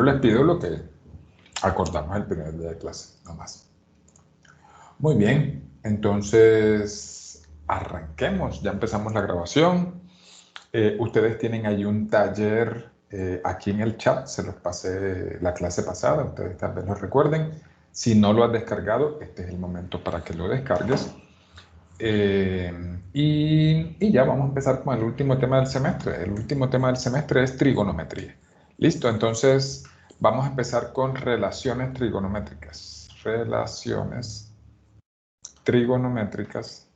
les pido lo que acordamos el primer día de clase, no más. Muy bien, entonces arranquemos, ya empezamos la grabación. Ustedes tienen ahí un taller aquí en el chat, se los pasé la clase pasada, ustedes tal vez lo recuerden. Si no lo has descargado, este es el momento para que lo descargues. Y ya vamos a empezar con el último tema del semestre. El último tema del semestre es trigonometría. Listo, entonces vamos a empezar con relaciones trigonométricas. Relaciones trigonométricas.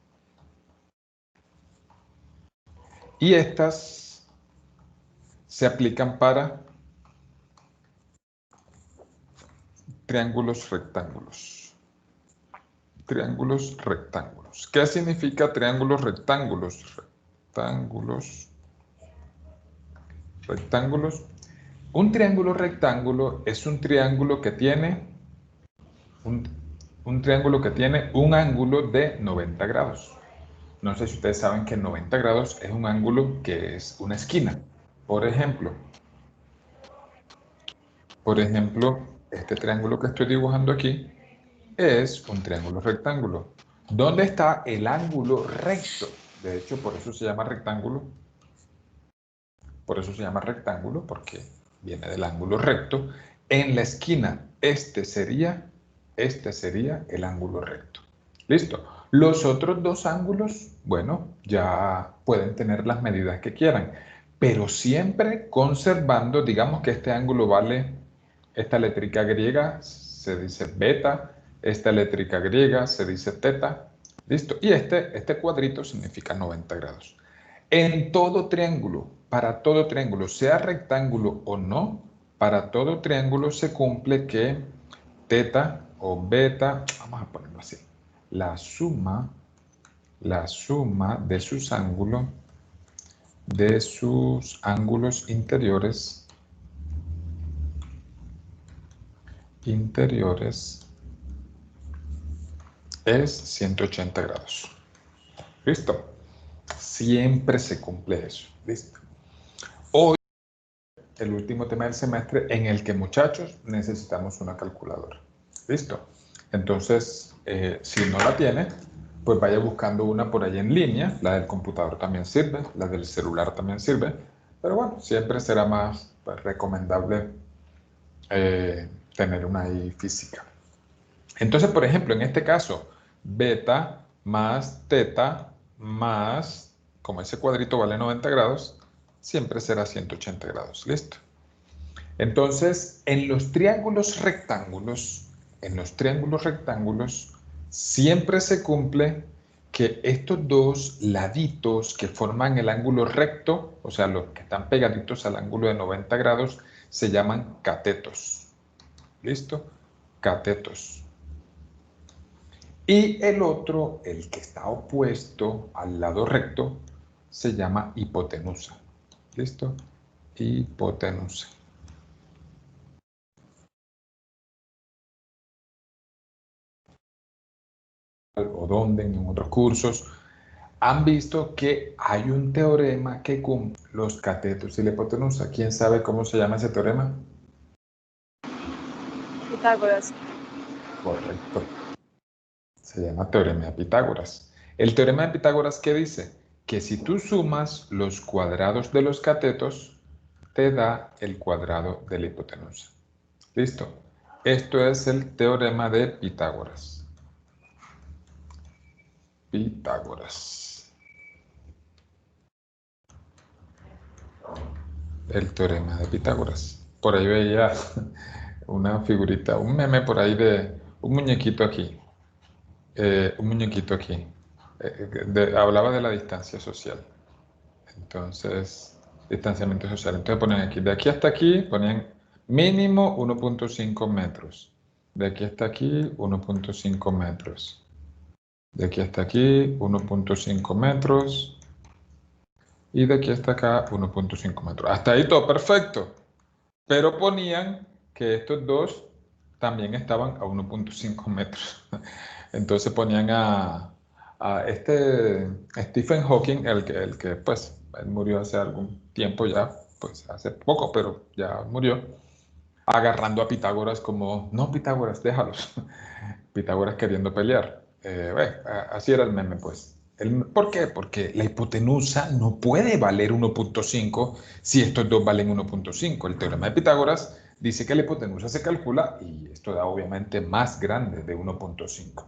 Y estas se aplican para triángulos rectángulos. Triángulos rectángulos. ¿Qué significa triángulos rectángulos? Rectángulos. Un triángulo rectángulo es un triángulo que tiene un triángulo que tiene un ángulo de 90 grados. No sé si ustedes saben que 90 grados es un ángulo que es una esquina. Por ejemplo, este triángulo que estoy dibujando aquí es un triángulo rectángulo. ¿Dónde está el ángulo recto? De hecho, por eso se llama rectángulo. Por eso se llama rectángulo, porque viene del ángulo recto. En la esquina, este sería el ángulo recto. ¿Listo? Los otros dos ángulos, bueno, ya pueden tener las medidas que quieran, pero siempre conservando, digamos que este ángulo vale, esta letrica griega se dice beta, esta letrica griega se dice teta, ¿listo? Y este cuadrito significa 90 grados. En todo triángulo, para todo triángulo, sea rectángulo o no, para todo triángulo se cumple que teta o beta, vamos a ponerlo así, la suma de sus ángulos interiores es 180 grados. ¿Listo? Siempre se cumple eso. ¿Listo? Hoy, el último tema del semestre en el que, muchachos, necesitamos una calculadora. ¿Listo? Entonces, si no la tiene, pues vaya buscando una por ahí en línea. La del computador también sirve, la del celular también sirve. Pero bueno, siempre será más recomendable tener una ahí física. Entonces, por ejemplo, en este caso, beta más teta más, como ese cuadrito vale 90 grados, siempre será 180 grados. ¿Listo? Entonces, en los triángulos rectángulos, siempre se cumple que estos dos laditos que forman el ángulo recto, o sea, los que están pegaditos al ángulo de 90 grados, se llaman catetos. ¿Listo? Catetos. Y el otro, el que está opuesto al lado recto, se llama hipotenusa. ¿Listo? Hipotenusa. O donde en otros cursos han visto que hay un teorema que cumple los catetos y la hipotenusa. ¿Quién sabe cómo se llama ese teorema? Pitágoras. Correcto. Se llama teorema de Pitágoras. El teorema de Pitágoras, ¿qué dice? Que si tú sumas los cuadrados de los catetos, te da el cuadrado de la hipotenusa. ¿Listo? Esto es el teorema de Pitágoras. Pitágoras. El teorema de Pitágoras. Por ahí veía una figurita, un meme por ahí de un muñequito aquí. Un muñequito aquí. Hablaba de la distancia social. Entonces, distanciamiento social. Entonces ponían aquí, de aquí hasta aquí, ponían mínimo 1.5 metros. De aquí hasta aquí, 1.5 metros. De aquí hasta aquí, 1.5 metros. Y de aquí hasta acá, 1.5 metros. Hasta ahí todo perfecto. Pero ponían que estos dos también estaban a 1.5 metros. Entonces ponían a este Stephen Hawking, el que pues él murió hace algún tiempo ya, pues hace poco, pero ya murió. agarrando a Pitágoras como, no, Pitágoras, déjalos. Pitágoras queriendo pelear. Bueno, así era el meme, pues. ¿Por qué? Porque la hipotenusa no puede valer 1.5 si estos dos valen 1.5. El teorema de Pitágoras dice que la hipotenusa se calcula y esto da obviamente más grande de 1.5.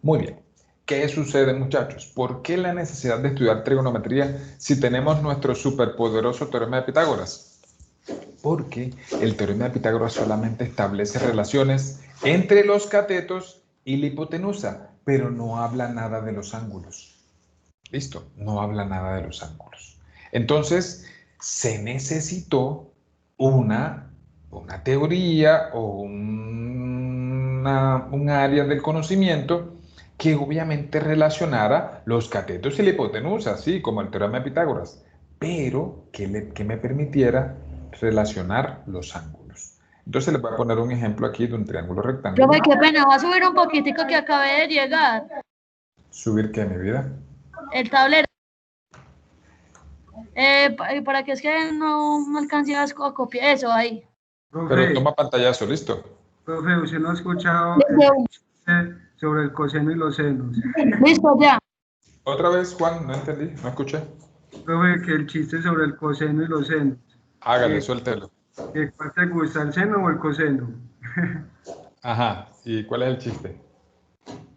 Muy bien. ¿Qué sucede, muchachos? ¿Por qué la necesidad de estudiar trigonometría si tenemos nuestro superpoderoso teorema de Pitágoras? Porque el teorema de Pitágoras solamente establece relaciones entre los catetos y la hipotenusa, pero no habla nada de los ángulos. Listo, no habla nada de los ángulos. Entonces, se necesitó una, una teoría o un área del conocimiento que obviamente relacionara los catetos y la hipotenusa, así como el teorema de Pitágoras, pero que me permitiera relacionar los ángulos. Entonces les voy a poner un ejemplo aquí de un triángulo rectángulo. Profe, qué pena, va a subir un poquitico que acabé de llegar. ¿Subir qué, mi vida? El tablero. Para que es que no alcancé a copiar eso ahí. Pero Profe, toma pantallazo, ¿listo? profe, usted no ha escuchado Listo, sobre el coseno y los senos. listo ya. Otra vez, Juan, no entendí, no escuché. Profe, que el chiste sobre el coseno y los senos. Hágale, Que, suéltelo. ¿Cuál te gusta, el seno o el coseno? Ajá, ¿y cuál es el chiste?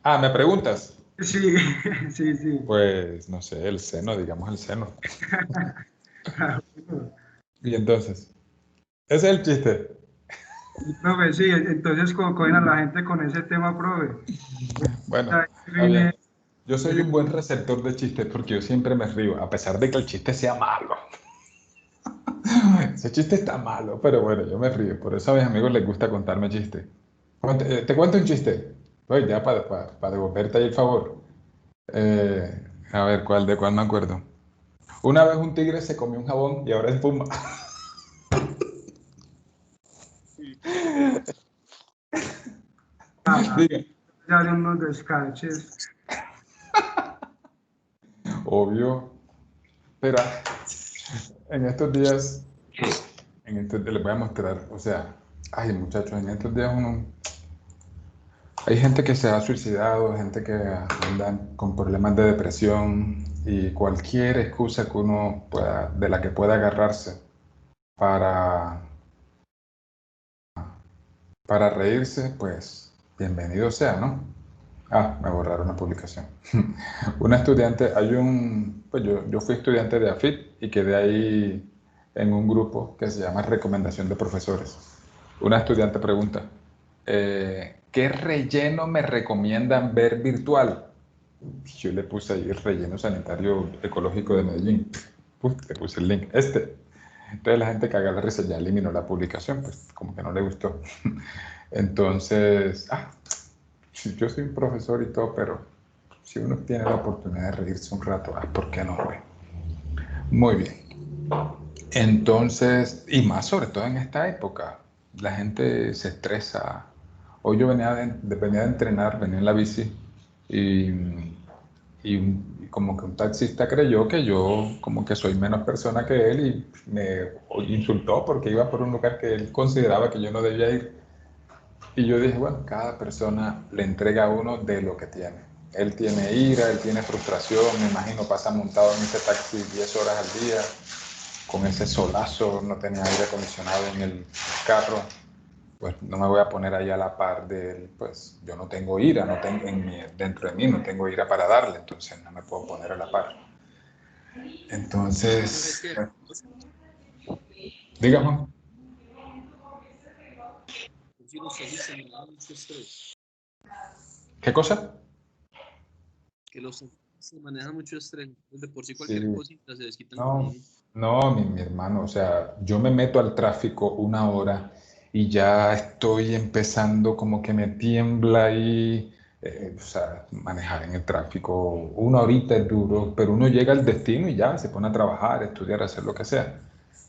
Ah, ¿me preguntas? Sí, sí, sí. Pues, no sé, el seno, digamos el seno. Y entonces, ese es el chiste. Profe, sí, entonces cogen a la gente con ese tema, profe. Bueno, está bien. Yo soy un buen receptor de chistes porque yo siempre me río, a pesar de que el chiste sea malo. Ese chiste está malo, pero bueno, yo me río. Por eso a mis amigos les gusta contarme chistes. ¿Te cuento un chiste? Oye, ya para devolverte ahí el favor. A ver, ¿de cuál me acuerdo? Una vez un tigre se comió un jabón y ahora es espuma. Diga. Ya de unos descaches. Obvio. Pero en estos días, les voy a mostrar, o sea, ay muchachos, en estos días hay gente que se ha suicidado, gente que anda con problemas de depresión y cualquier excusa que uno pueda, de la que pueda agarrarse para, para reírse, pues bienvenido sea, ¿no? Ah, me borraron una publicación. Una estudiante, pues yo fui estudiante de AFIT y quedé ahí en un grupo que se llama Recomendación de Profesores. Una estudiante pregunta, ¿qué relleno me recomiendan ver virtual? Yo le puse ahí el relleno sanitario ecológico de Medellín. Le puse el link, este. Entonces la gente caga la risa ya eliminó la publicación, pues como que no le gustó. Entonces, sí, yo soy un profesor y todo, pero si uno tiene la oportunidad de reírse un rato, ¿por qué no, güey? Muy bien. Entonces, y más sobre todo en esta época, la gente se estresa. Hoy yo venía de entrenar, venía en la bici y, y como que un taxista creyó que yo como que soy menos persona que él y me insultó porque iba por un lugar que él consideraba que yo no debía ir. Y yo dije, bueno, cada persona le entrega a uno de lo que tiene. Él tiene ira, él tiene frustración, me imagino pasa montado en ese taxi 10 horas al día, con ese solazo, no tenía aire acondicionado en el carro, pues no me voy a poner ahí a la par de él, pues yo no tengo ira, no tengo dentro de mí no tengo ira para darle, entonces no me puedo poner a la par. Entonces, digamos, ¿qué cosa? Que los se manejan mucho estrés, de por sí cualquier Sí. cosita se desquitan con No, uno. no, mi hermano, o sea, yo me meto al tráfico una hora y ya estoy empezando como que me tiembla ahí, o sea, manejar en el tráfico una horita es duro, pero uno llega al destino y ya se pone a trabajar, estudiar, hacer lo que sea.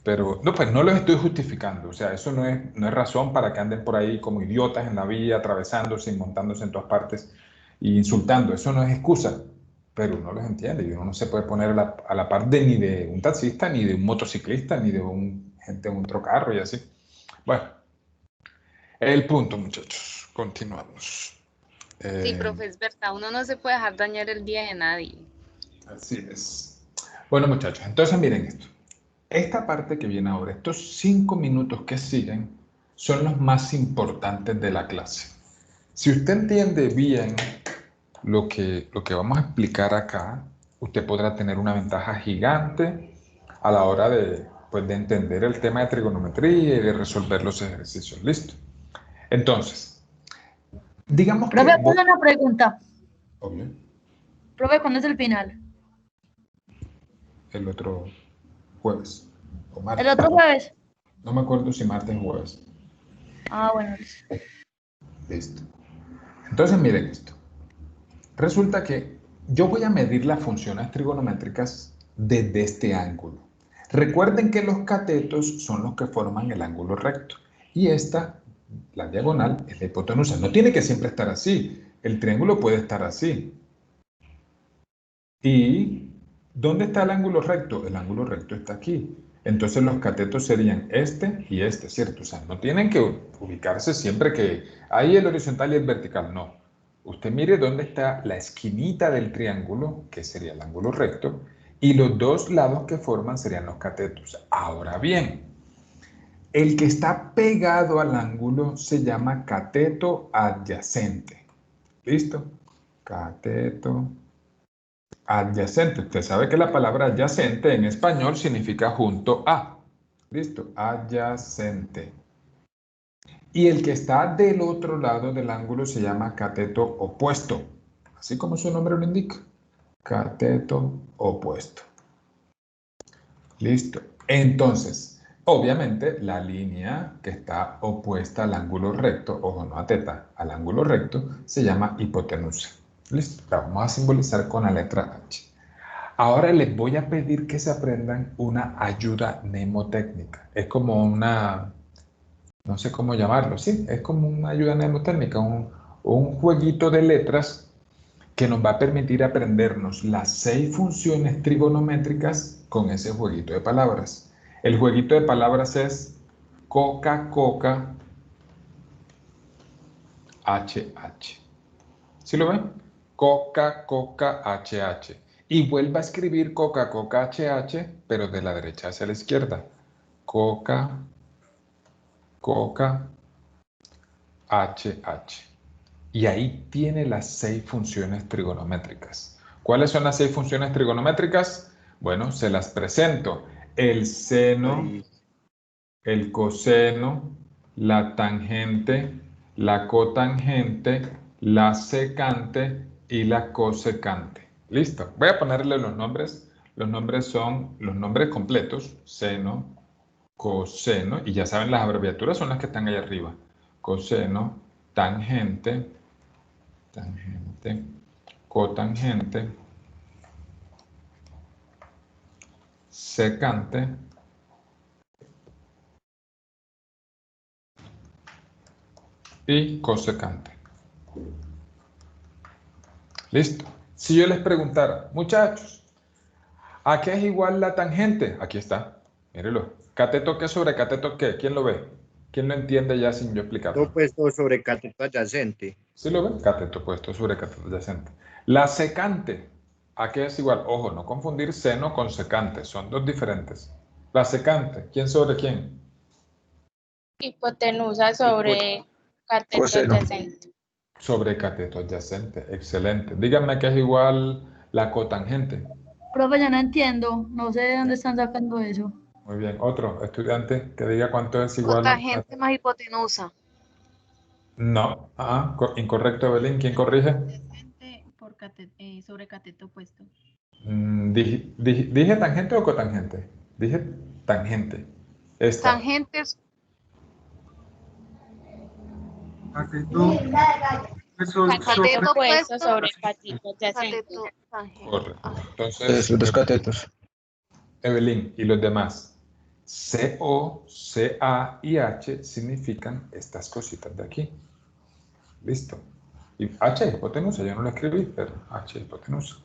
Pero no, pues no los estoy justificando, o sea, eso no es razón para que anden por ahí como idiotas en la vía, atravesándose y montándose en todas partes e insultando, eso no es excusa, pero uno los entiende y uno no se puede poner a la par de ni de un taxista, ni de un motociclista, ni de un gente en otro carro y así. Bueno, El punto, muchachos. Continuamos. Sí, profe, es verdad, uno no se puede dejar dañar el día de nadie. Así es. Bueno, muchachos, entonces miren esto. Esta parte que viene ahora, estos 5 minutos que siguen, son los más importantes de la clase. Si usted entiende bien lo que vamos a explicar acá, usted podrá tener una ventaja gigante a la hora de, pues, de entender el tema de trigonometría y de resolver los ejercicios. ¿Listo? Entonces, digamos que... Profe, ponle una pregunta. Obvio, Profe, ¿cuándo es el final? el otro jueves o ¿El martes. otro jueves? No me acuerdo si martes o jueves. Ah, bueno. Listo. Entonces, miren esto. Resulta que yo voy a medir las funciones trigonométricas desde este ángulo. Recuerden que los catetos son los que forman el ángulo recto. Y esta, la diagonal, es la hipotenusa. No tiene que siempre estar así. El triángulo puede estar así. ¿Y dónde está el ángulo recto? El ángulo recto está aquí. Entonces los catetos serían este y este, ¿cierto? O sea, no tienen que ubicarse siempre que ahí el horizontal y el vertical, no. Usted mire dónde está la esquinita del triángulo, que sería el ángulo recto, y los dos lados que forman serían los catetos. Ahora bien, el que está pegado al ángulo se llama cateto adyacente. ¿Listo? Cateto adyacente. Usted sabe que la palabra adyacente en español significa junto a. ¿Listo? Adyacente. Y el que está del otro lado del ángulo se llama cateto opuesto. Así como su nombre lo indica. Cateto opuesto. Listo. Entonces, obviamente, la línea que está opuesta al ángulo recto, ojo, no a teta, al ángulo recto, se llama hipotenusa. Listo. La vamos a simbolizar con la letra H. Ahora les voy a pedir que se aprendan una ayuda mnemotécnica. Es como una, no sé cómo llamarlo, sí, es como una ayuda mnemotécnica, un jueguito de letras que nos va a permitir aprendernos las 6 funciones trigonométricas con ese jueguito de palabras. El jueguito de palabras es coca, coca, HH. ¿Sí lo ven? Coca, coca, HH. Y vuelva a escribir coca, coca, HH, pero de la derecha hacia la izquierda. Coca, coca, HH. Y ahí tiene las 6 funciones trigonométricas. ¿Cuáles son las 6 funciones trigonométricas? Bueno, se las presento. El seno, el coseno, la tangente, la cotangente, la secante y la cosecante. Listo. Voy a ponerle los nombres. Los nombres son los nombres completos. Seno, coseno, y ya saben, las abreviaturas son las que están ahí arriba. Coseno, tangente, tangente, cotangente, secante y cosecante. Listo. Si yo les preguntara, muchachos, ¿a qué es igual la tangente? Aquí está. Mírelo. ¿Cateto qué sobre cateto qué? ¿Quién lo ve? ¿Quién lo entiende ya sin yo explicarlo? Opuesto sobre cateto adyacente. ¿Sí lo ven? Cateto puesto sobre cateto adyacente. La secante, ¿a qué es igual? Ojo, no confundir seno con secante, son dos diferentes. La secante, ¿quién sobre quién? Hipotenusa sobre cateto Coseno. adyacente. Sobre cateto adyacente, excelente. Díganme qué es igual la cotangente. Profe, ya no entiendo. No sé de dónde están sacando eso. Muy bien, otro estudiante que diga cuánto es igual. Cotangente más hipotenusa. No, incorrecto, Evelyn. ¿Quién corrige? Adyacente por sobre cateto opuesto. ¿Dije tangente o cotangente? Dije tangente. Esta. Tangentes, Cateto, Cateto opuesto sobre cateto adyacente. cateto, tangente. Correcto. Entonces, Los catetos. Evelyn y los demás. CO, CA y H significan estas cositas de aquí. Listo. Y H hipotenusa, yo no lo escribí, pero H hipotenusa.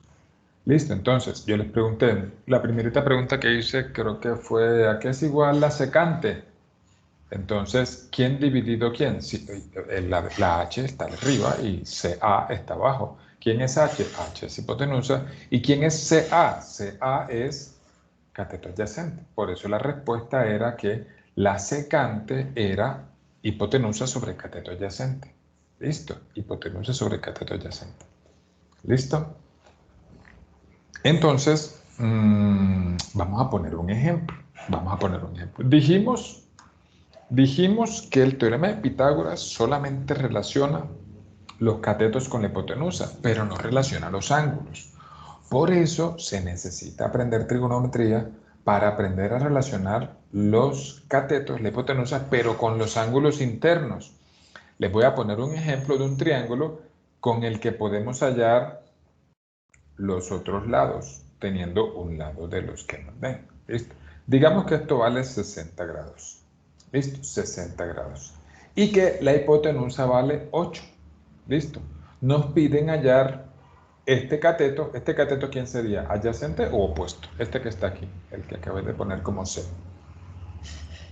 Listo, entonces yo les pregunté, la primerita pregunta que hice creo que fue, ¿a qué es igual la secante? Entonces, ¿quién dividido quién? Si, la H está arriba y CA está abajo. ¿Quién es H? H es hipotenusa. ¿Y quién es CA? CA es cateto adyacente. Por eso la respuesta era que la secante era hipotenusa sobre cateto adyacente. ¿Listo? Hipotenusa sobre cateto adyacente. ¿Listo? Entonces, vamos a poner un ejemplo. Vamos a poner un ejemplo. Dijimos que el teorema de Pitágoras solamente relaciona los catetos con la hipotenusa, pero no relaciona los ángulos. Por eso se necesita aprender trigonometría para aprender a relacionar los catetos, la hipotenusa, pero con los ángulos internos. Les voy a poner un ejemplo de un triángulo con el que podemos hallar los otros lados, teniendo un lado de los que nos den. ¿Listo? Digamos que esto vale 60 grados. ¿Listo? 60 grados. Y que la hipotenusa vale 8. ¿Listo? Nos piden hallar este cateto. ¿Este cateto quién sería? ¿Adyacente o opuesto? Este que está aquí, el que acabé de poner como C.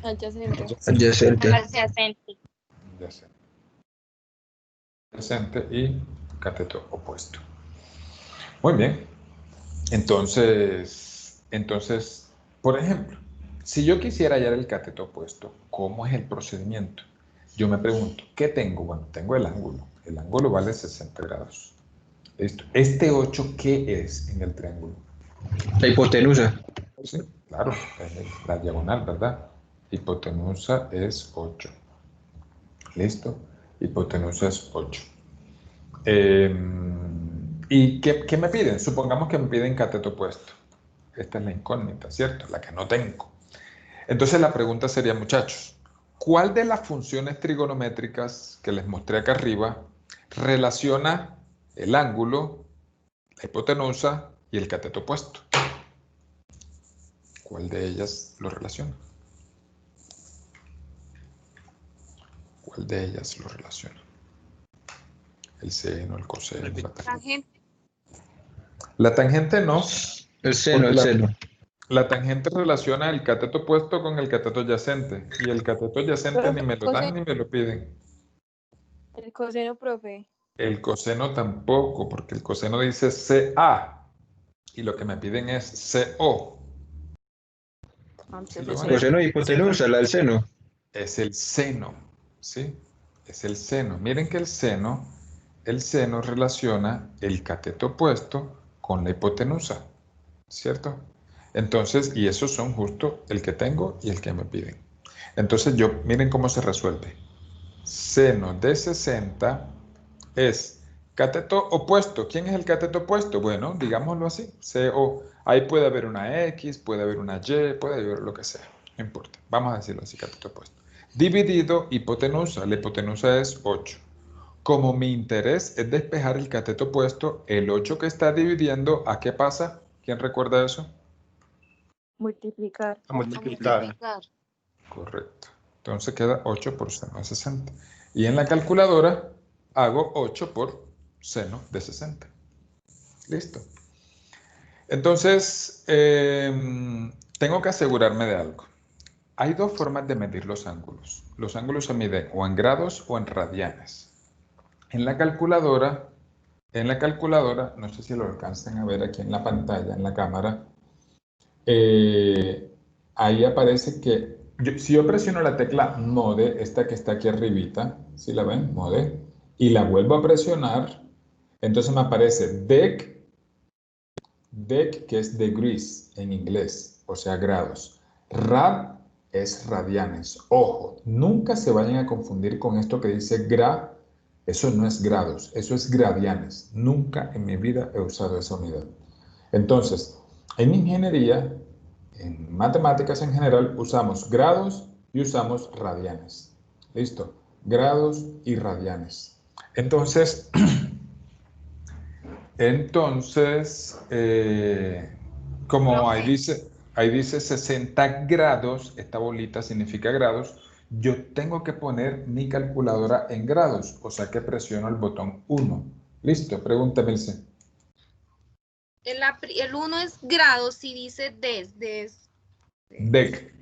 Adyacente. Adyacente. Adyacente. Adyacente y cateto opuesto. Muy bien. Entonces, por ejemplo, si yo quisiera hallar el cateto opuesto, ¿cómo es el procedimiento? Yo me pregunto, ¿qué tengo? Bueno, tengo el ángulo. El ángulo vale 60 grados. ¿Listo? ¿Este 8 qué es en el triángulo? La hipotenusa. Sí, claro, es la diagonal, ¿verdad? Hipotenusa es 8. ¿Listo? Hipotenusa es 8. ¿Y qué me piden? Supongamos que me piden cateto opuesto. Esta es la incógnita, ¿cierto? La que no tengo. Entonces la pregunta sería, muchachos, ¿cuál de las funciones trigonométricas que les mostré acá arriba relaciona el ángulo, la hipotenusa y el cateto opuesto? ¿Cuál de ellas lo relaciona? ¿Cuál de ellas lo relaciona? El seno, el coseno, la tangente. La tangente no. El seno, el seno. La tangente relaciona el cateto opuesto con el cateto adyacente. Y el cateto adyacente Pero ni me lo dan ni me lo piden. el coseno, profe. El coseno tampoco, porque el coseno dice CA. Y lo que me piden es CO. ¿Sí lo ven? Coseno de hipotenusa, la del seno. Es el seno. ¿Sí? Es el seno. Miren que el seno relaciona el cateto opuesto con la hipotenusa. ¿Cierto? Entonces, y esos son justo el que tengo y el que me piden. Entonces, miren cómo se resuelve. Seno de 60 es cateto opuesto. ¿Quién es el cateto opuesto? Bueno, digámoslo así, CO. Ahí puede haber una X, puede haber una Y, puede haber lo que sea. No importa. Vamos a decirlo así, cateto opuesto. Dividido hipotenusa. La hipotenusa es 8. Como mi interés es despejar el cateto opuesto, el 8 que está dividiendo, ¿a qué pasa? ¿Quién recuerda eso? Multiplicar. A multiplicar. Correcto. Entonces queda 8 por seno de 60. Y en la calculadora hago 8 por seno de 60. Listo. Entonces, tengo que asegurarme de algo. Hay dos formas de medir los ángulos. Los ángulos se miden o en grados o en radianes. En la calculadora, no sé si lo alcanzan a ver aquí en la pantalla, en la cámara, ahí aparece que si yo presiono la tecla Mode, esta que está aquí arribita, ¿sí la ven? Mode, y la vuelvo a presionar, entonces me aparece dec, que es degrees en inglés, o sea, grados. Rad es radianes. Ojo, nunca se vayan a confundir con esto que dice gra. Eso no es grados, eso es gradianes. Nunca en mi vida he usado esa unidad. Entonces, en ingeniería, en matemáticas en general, usamos grados y usamos radianes. ¿Listo? Grados y radianes. Entonces, como ahí dice 60 grados, esta bolita significa grados, yo tengo que poner mi calculadora en grados, o sea que presiono el botón 1. ¿Listo? Pregúntame, Ilse. El 1 es grados y dice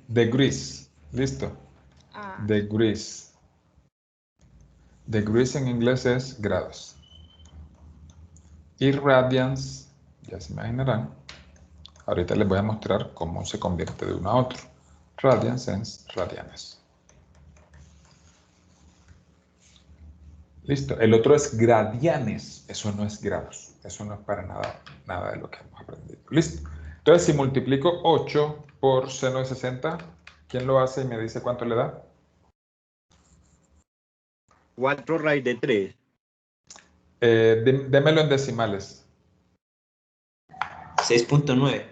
Degrees. ¿Listo? Degrees. Degrees en inglés es grados. Y radians, ya se imaginarán. Ahorita les voy a mostrar cómo se convierte de uno a otro. Radians en radianes. Listo. El otro es gradianes. Eso no es grados. Eso no es para nada de lo que hemos aprendido. Listo. Entonces, si multiplico 8 por seno de 60, ¿quién lo hace y me dice cuánto le da? 4 raíz de 3. Démelo en decimales. 6.9.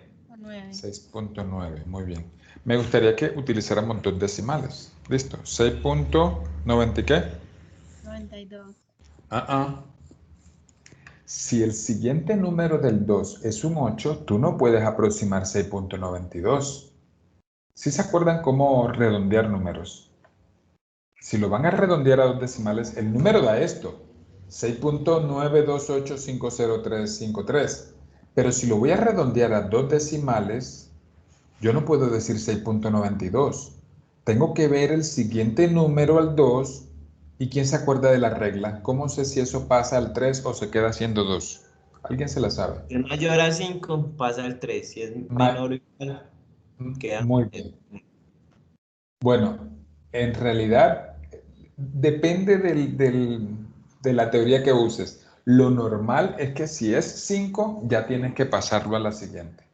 6.9, muy bien. Me gustaría que utilizáramos dos decimales. Listo. 6.90 y qué? 92. Si el siguiente número del 2 es un 8, tú no puedes aproximar 6.92. ¿Sí se acuerdan cómo redondear números? Si lo van a redondear a dos decimales, el número da esto. 6.928503553. Pero si lo voy a redondear a dos decimales, yo no puedo decir 6.92. Tengo que ver el siguiente número al 2. ¿Y quién se acuerda de la regla? ¿Cómo sé si eso pasa al 3 o se queda siendo 2? ¿Alguien se la sabe? Si es mayor a 5, pasa al 3. Si es menor o igual, queda. Muy bien. Bueno, en realidad depende de la teoría que uses. Lo normal es que si es 5, ya tienes que pasarlo a la siguiente.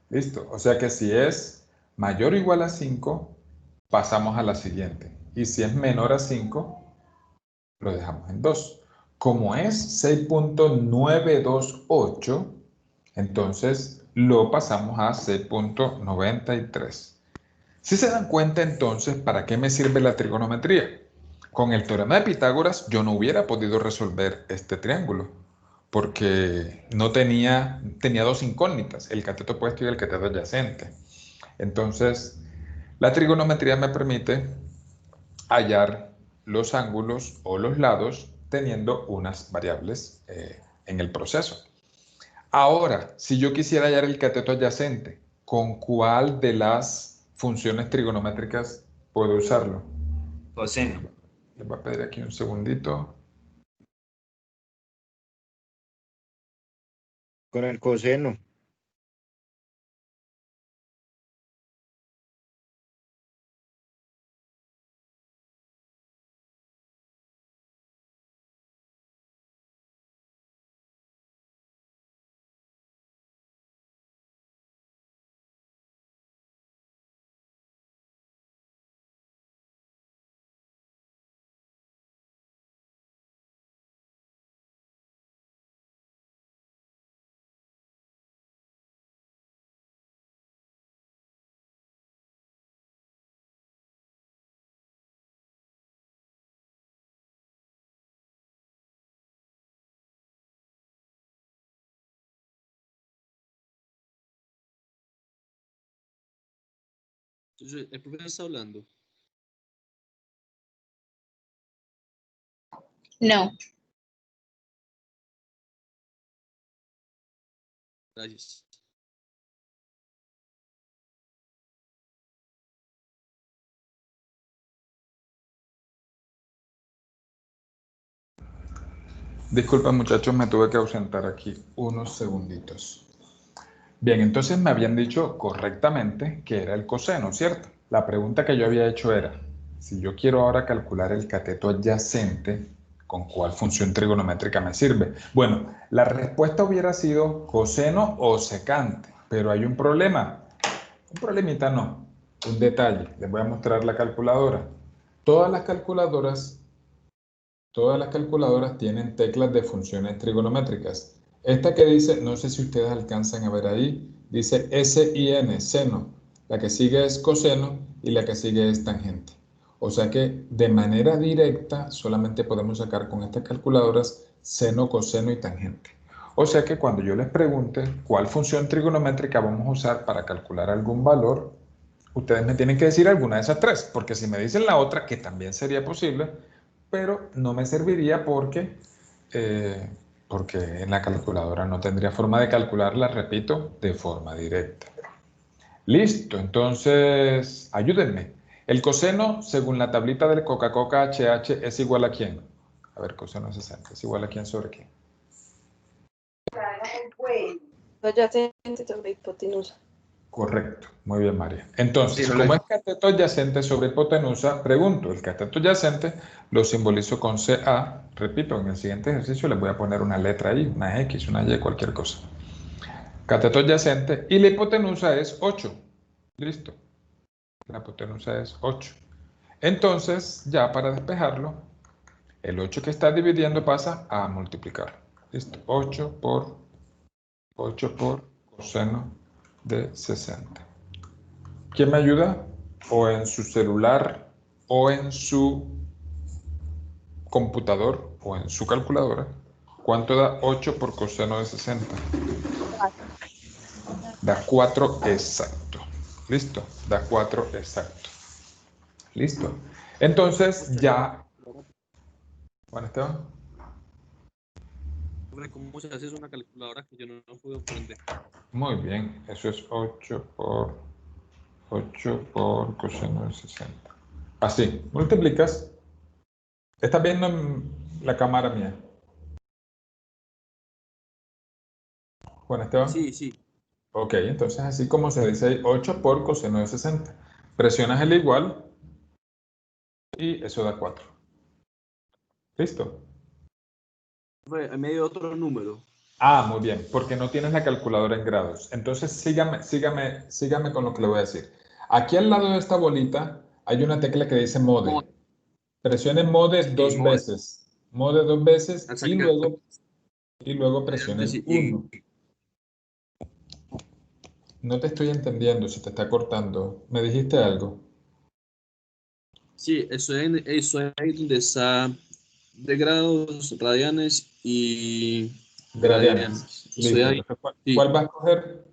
¿Listo? O sea que si es mayor o igual a 5, pasamos a la siguiente. Y si es menor a 5, lo dejamos en 2. Como es 6.928, entonces lo pasamos a 6.93. Si se dan cuenta entonces, ¿para qué me sirve la trigonometría? Con el teorema de Pitágoras yo no hubiera podido resolver este triángulo, porque no tenía dos incógnitas, el cateto opuesto y el cateto adyacente. Entonces, la trigonometría me permite hallar los ángulos o los lados teniendo unas variables en el proceso. Ahora, si yo quisiera hallar el cateto adyacente, ¿con cuál de las funciones trigonométricas puedo usarlo? Coseno. Les voy a pedir aquí un segundito. Con el coseno. Entonces, el profesor está hablando. No. Gracias. Disculpen muchachos, me tuve que ausentar aquí unos segunditos. Bien, entonces me habían dicho correctamente que era el coseno, ¿cierto? La pregunta que yo había hecho era, si yo quiero ahora calcular el cateto adyacente, ¿con cuál función trigonométrica me sirve? Bueno, la respuesta hubiera sido coseno o secante, pero hay un problema. Un problemita no, un detalle. Les voy a mostrar la calculadora. Todas las calculadoras tienen teclas de funciones trigonométricas. Esta que dice, no sé si ustedes alcanzan a ver ahí, dice sin, seno. La que sigue es coseno y la que sigue es tangente. O sea que de manera directa solamente podemos sacar con estas calculadoras seno, coseno y tangente. O sea que cuando yo les pregunte cuál función trigonométrica vamos a usar para calcular algún valor, ustedes me tienen que decir alguna de esas tres, porque si me dicen la otra, que también sería posible, pero no me serviría porque en la calculadora no tendría forma de calcularla, repito, de forma directa. Listo, entonces ayúdenme. El coseno, según la tablita del Coca-Cola HH, ¿es igual a quién? A ver, coseno de 60, ¿es igual a quién sobre quién? Adyacente sobre hipotenusa. Correcto, muy bien, María. Entonces, Sí, no como le- es cateto adyacente sobre hipotenusa, pregunto, el cateto adyacente lo simbolizo con CA. Repito, en el siguiente ejercicio les voy a poner una letra ahí, una X, una Y, cualquier cosa. Cateto adyacente y la hipotenusa es 8. Listo. La hipotenusa es 8. Entonces, ya para despejarlo, el 8 que está dividiendo pasa a multiplicar. Listo. 8 por coseno de 60. ¿Quién me ayuda? O en su celular, o en su computador, o en su calculadora. ¿Cuánto da 8 por coseno de 60? Da 4 exacto. ¿Listo? Da 4 exacto. ¿Listo? Entonces ya... Bueno, Esteban. ¿Cómo se hace una calculadora que yo no puedo aprender? Muy bien. Eso es 8 por coseno de 60. Así. Multiplicas. ¿Estás viendo en la cámara mía? Juan Esteban. Sí, sí. Ok, entonces así como se dice ahí, 8 por coseno de 60. Presionas el igual y eso da 4. ¿Listo? En medio de otro número. Ah, muy bien, porque no tienes la calculadora en grados. Entonces sígame con lo que le voy a decir. Aquí al lado de esta bolita hay una tecla que dice mode. Mode. Presione mode Sí, dos mode. veces. Mode 2 veces Hasta y luego presione el 1. No te estoy entendiendo, se te está cortando. ¿Me dijiste algo? Sí, eso es ahí donde está de grados, radianes y Gradianes. Estoy Listo. ahí. Entonces, Sí. ¿cuál va a escoger?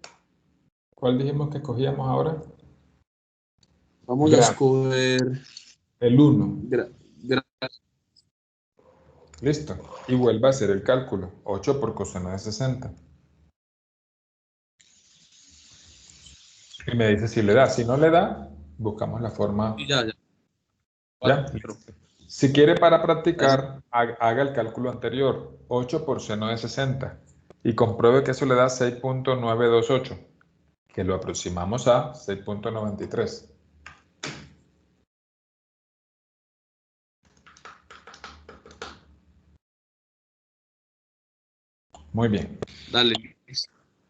¿Cuál dijimos que escogíamos ahora? Vamos a Grado. escoger El 1. gra- Listo. Y vuelva a hacer el cálculo. 8 por coseno de 60. Y me dice si le da. Si no le da, buscamos la forma. y ya. ¿Ya? Cuatro. Si quiere para practicar, haga el cálculo anterior. 8 por seno de 60. Y compruebe que eso le da 6.928. Que lo aproximamos a 6.93. Muy bien. Dale.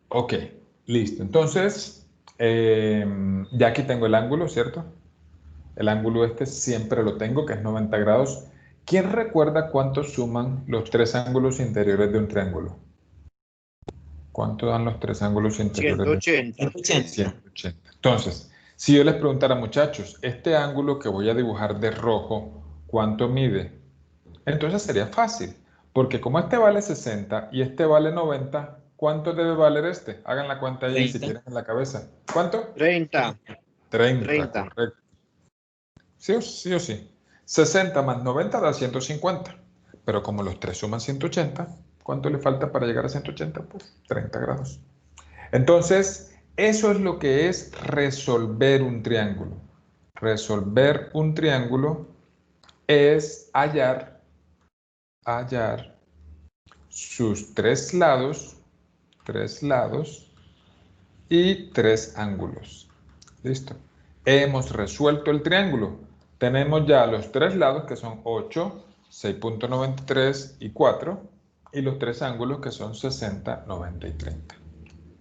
Ok, listo. Entonces, ya aquí tengo el ángulo, ¿cierto? El ángulo este siempre lo tengo, que es 90 grados. ¿Quién recuerda cuánto suman los tres ángulos interiores de un triángulo? ¿Cuánto dan los tres ángulos interiores de un triángulo? 180. 180. Entonces, si yo les preguntara, muchachos, este ángulo que voy a dibujar de rojo, ¿cuánto mide? Entonces sería fácil, porque como este vale 60 y este vale 90, ¿cuánto debe valer este? Hagan la cuenta ahí si 30. quieren en la cabeza. ¿Cuánto? 30. 30, correcto. Sí o sí. 60 más 90 da 150. Pero como los tres suman 180, ¿cuánto le falta para llegar a 180? Pues 30 grados. Entonces, eso es lo que es resolver un triángulo. Resolver un triángulo es hallar sus tres lados y tres ángulos. Listo. Hemos resuelto el triángulo. Tenemos ya los tres lados que son 8, 6.93 y 4 y los tres ángulos que son 60, 90 y 30.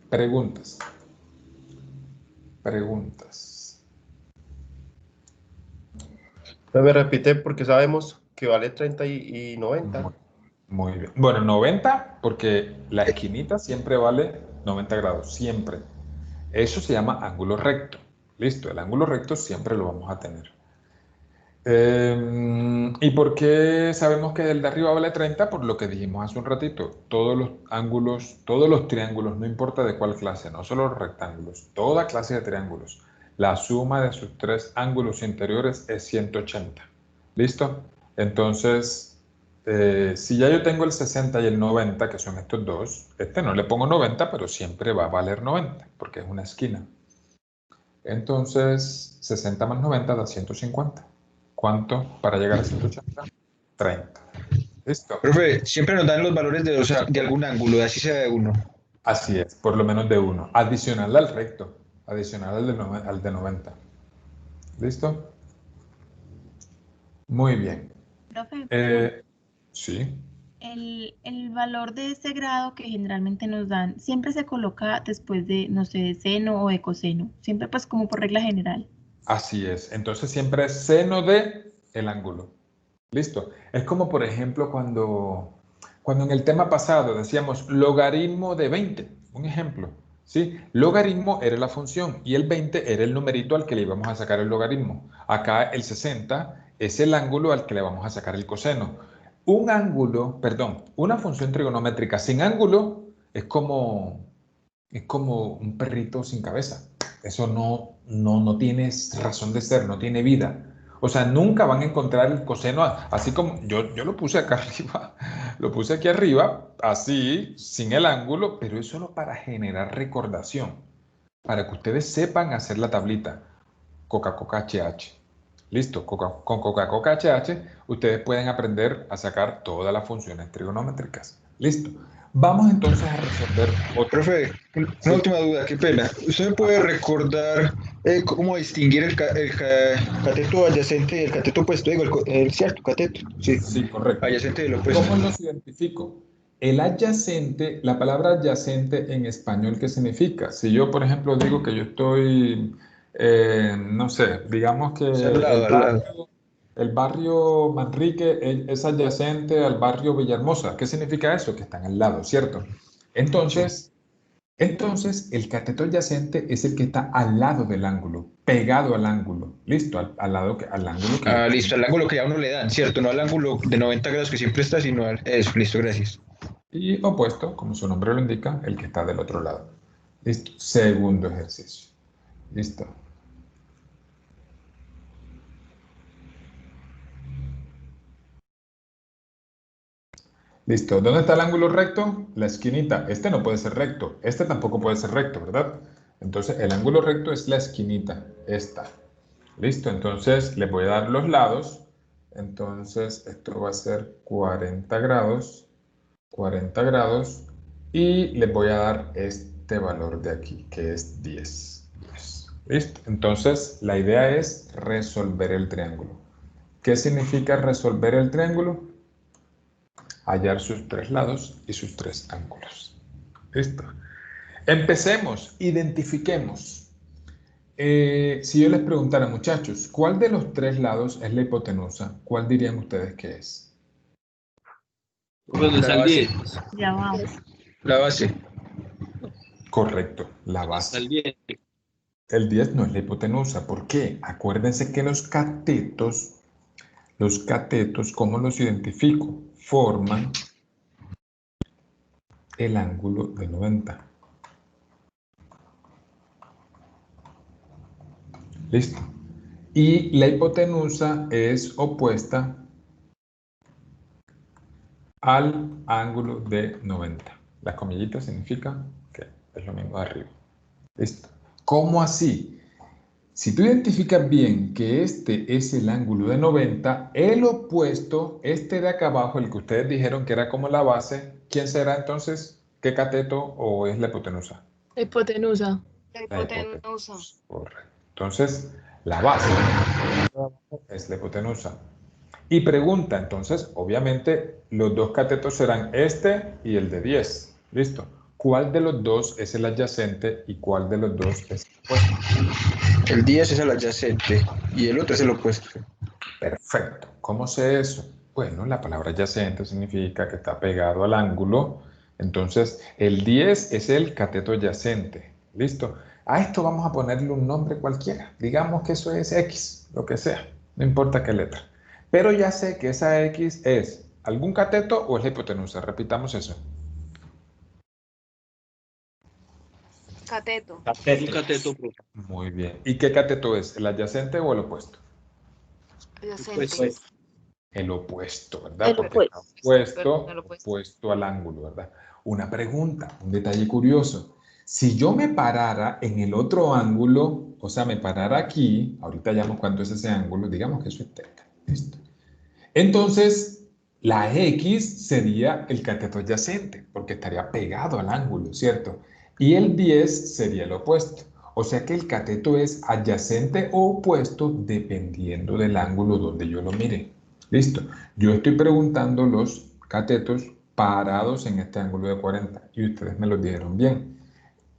Preguntas. Preguntas. Me repite porque sabemos que vale 30 y 90. Muy bien. Bueno, 90 porque la esquinita siempre vale 90 grados, siempre. Eso se llama ángulo recto. Listo, el ángulo recto siempre lo vamos a tener. ¿Y por qué sabemos que el de arriba vale 30? Por lo que dijimos hace un ratito. Todos los ángulos, todos los triángulos, no importa de cuál clase, no solo los rectángulos, toda clase de triángulos. La suma de sus tres ángulos interiores es 180. ¿Listo? Entonces, si ya yo tengo el 60 y el 90, que son estos dos, este no le pongo 90, pero siempre va a valer 90, porque es una esquina. Entonces, 60 más 90 da 150. ¿Cuánto para llegar a 180? 30. ¿Listo? Profe, siempre nos dan los valores de algún ángulo, así sea de uno. Así es, por lo menos de 1. Adicional al recto. Adicional al de 90. ¿Listo? Muy bien. Profe, Sí. el valor de ese grado que generalmente nos dan, siempre se coloca después de, no sé, de seno o de coseno. Siempre pues como por regla general. Así es. Entonces siempre es seno de el ángulo. ¿Listo? Es como, por ejemplo, cuando en el tema pasado decíamos logaritmo de 20, un ejemplo, ¿sí? Logaritmo era la función y el 20 era el numerito al que le íbamos a sacar el logaritmo. Acá el 60 es el ángulo al que le vamos a sacar el coseno. Un ángulo, perdón, una función trigonométrica sin ángulo es como un perrito sin cabeza. Eso no tiene razón de ser, no tiene vida. O sea, nunca van a encontrar el coseno, así como yo lo puse acá arriba, lo puse aquí arriba, así, sin el ángulo, pero es solo para generar recordación, para que ustedes sepan hacer la tablita. Coca-Coca HH. Listo, con Coca-Coca HH ustedes pueden aprender a sacar todas las funciones trigonométricas. Listo. Vamos entonces a resolver otro. Profe, una última duda, qué pena. ¿Usted me puede recordar cómo distinguir el cateto adyacente y el cateto opuesto? Digo, el cierto cateto. Sí, Sí, correcto. adyacente del opuesto. ¿Cómo los identifico? El adyacente, la palabra adyacente en español, ¿qué significa? Si yo, por ejemplo, digo que yo estoy, no sé, digamos que Al lado. el barrio Manrique es adyacente al barrio Villahermosa. ¿Qué significa eso? Que están al lado, ¿cierto? Entonces, el cateto adyacente es el que está al lado del ángulo, pegado al ángulo. ¿Listo? Al ángulo que... Listo, al ángulo que a uno le dan, ¿cierto? No al ángulo de 90 grados que siempre está, sino al... Eso, listo, gracias. Y opuesto, como su nombre lo indica, el que está del otro lado. Listo. Segundo ejercicio. Listo. Listo. ¿Dónde está el ángulo recto? La esquinita. Este no puede ser recto. Este tampoco puede ser recto, ¿verdad? Entonces, el ángulo recto es la esquinita. Esta. Listo. Entonces, le voy a dar los lados. Entonces, esto va a ser 40 grados. 40 grados. Y le voy a dar este valor de aquí, que es 10. ¿Listo? Entonces, la idea es resolver el triángulo. ¿Qué significa resolver el triángulo? Hallar sus tres lados y sus tres ángulos. ¿Listo? Empecemos, identifiquemos. Si yo les preguntara, muchachos, ¿cuál de los tres lados es la hipotenusa? ¿Cuál dirían ustedes que es? ¿Dónde está el 10? Ya vamos. La base. Correcto, la Está base. el 10. El 10 no es la hipotenusa. ¿Por qué? Acuérdense que los catetos, ¿cómo los identifico? Forman el ángulo de 90. ¿Listo? Y la hipotenusa es opuesta al ángulo de 90. Las comillitas significa que es lo mismo de arriba. ¿Listo? ¿Cómo así? Si tú identificas bien que este es el ángulo de 90, el opuesto, este de acá abajo, el que ustedes dijeron que era como la base, ¿quién será entonces? ¿Qué cateto o es la hipotenusa? Hipotenusa. La hipotenusa. Correcto. Entonces, la base es la hipotenusa. Y pregunta, entonces, obviamente, los dos catetos serán este y el de 10. ¿Listo? ¿Cuál de los dos es el adyacente y cuál de los dos es el opuesto? El 10 es el adyacente y el otro es el opuesto. Perfecto. ¿Cómo sé eso? Bueno, la palabra adyacente significa que está pegado al ángulo. Entonces, el 10 es el cateto adyacente. ¿Listo? A esto vamos a ponerle un nombre cualquiera. Digamos que eso es X, lo que sea. No importa qué letra. Pero ya sé que esa X es algún cateto o es la hipotenusa. Repitamos eso. Cateto. Un cateto. Muy bien. ¿Y qué cateto es? ¿El adyacente o el opuesto? Adyacente. El opuesto, ¿verdad? El Porque está opuesto. opuesto al ángulo, ¿verdad? Una pregunta, un detalle curioso. Si yo me parara en el otro ángulo, O sea, me parara aquí, ahorita llamo cuánto es ese ángulo, digamos que eso es θ. Listo. Entonces, la X sería el cateto adyacente, porque estaría pegado al ángulo, ¿cierto? Y el 10 sería el opuesto. O sea que el cateto es adyacente o opuesto dependiendo del ángulo donde yo lo mire. Listo. Yo estoy preguntando los catetos parados en este ángulo de 40 y ustedes me lo dijeron bien.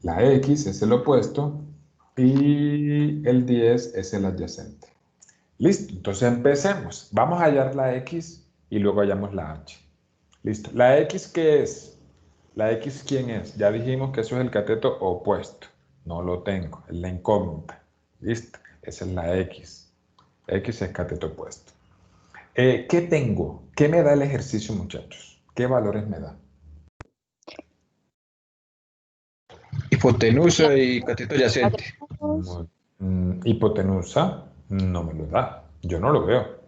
La X es el opuesto y el 10 es el adyacente. Listo, entonces empecemos. Vamos a hallar la X y luego hallamos la H. Listo. ¿La X qué es? ¿La X quién es? Ya dijimos que eso es el cateto opuesto. No lo tengo, es la incógnita. Listo, esa es la X. X es cateto opuesto. ¿Qué tengo? ¿Qué me da el ejercicio, muchachos? ¿Qué valores me da? Hipotenusa y cateto adyacente. Hipotenusa no me lo da. Yo no lo veo.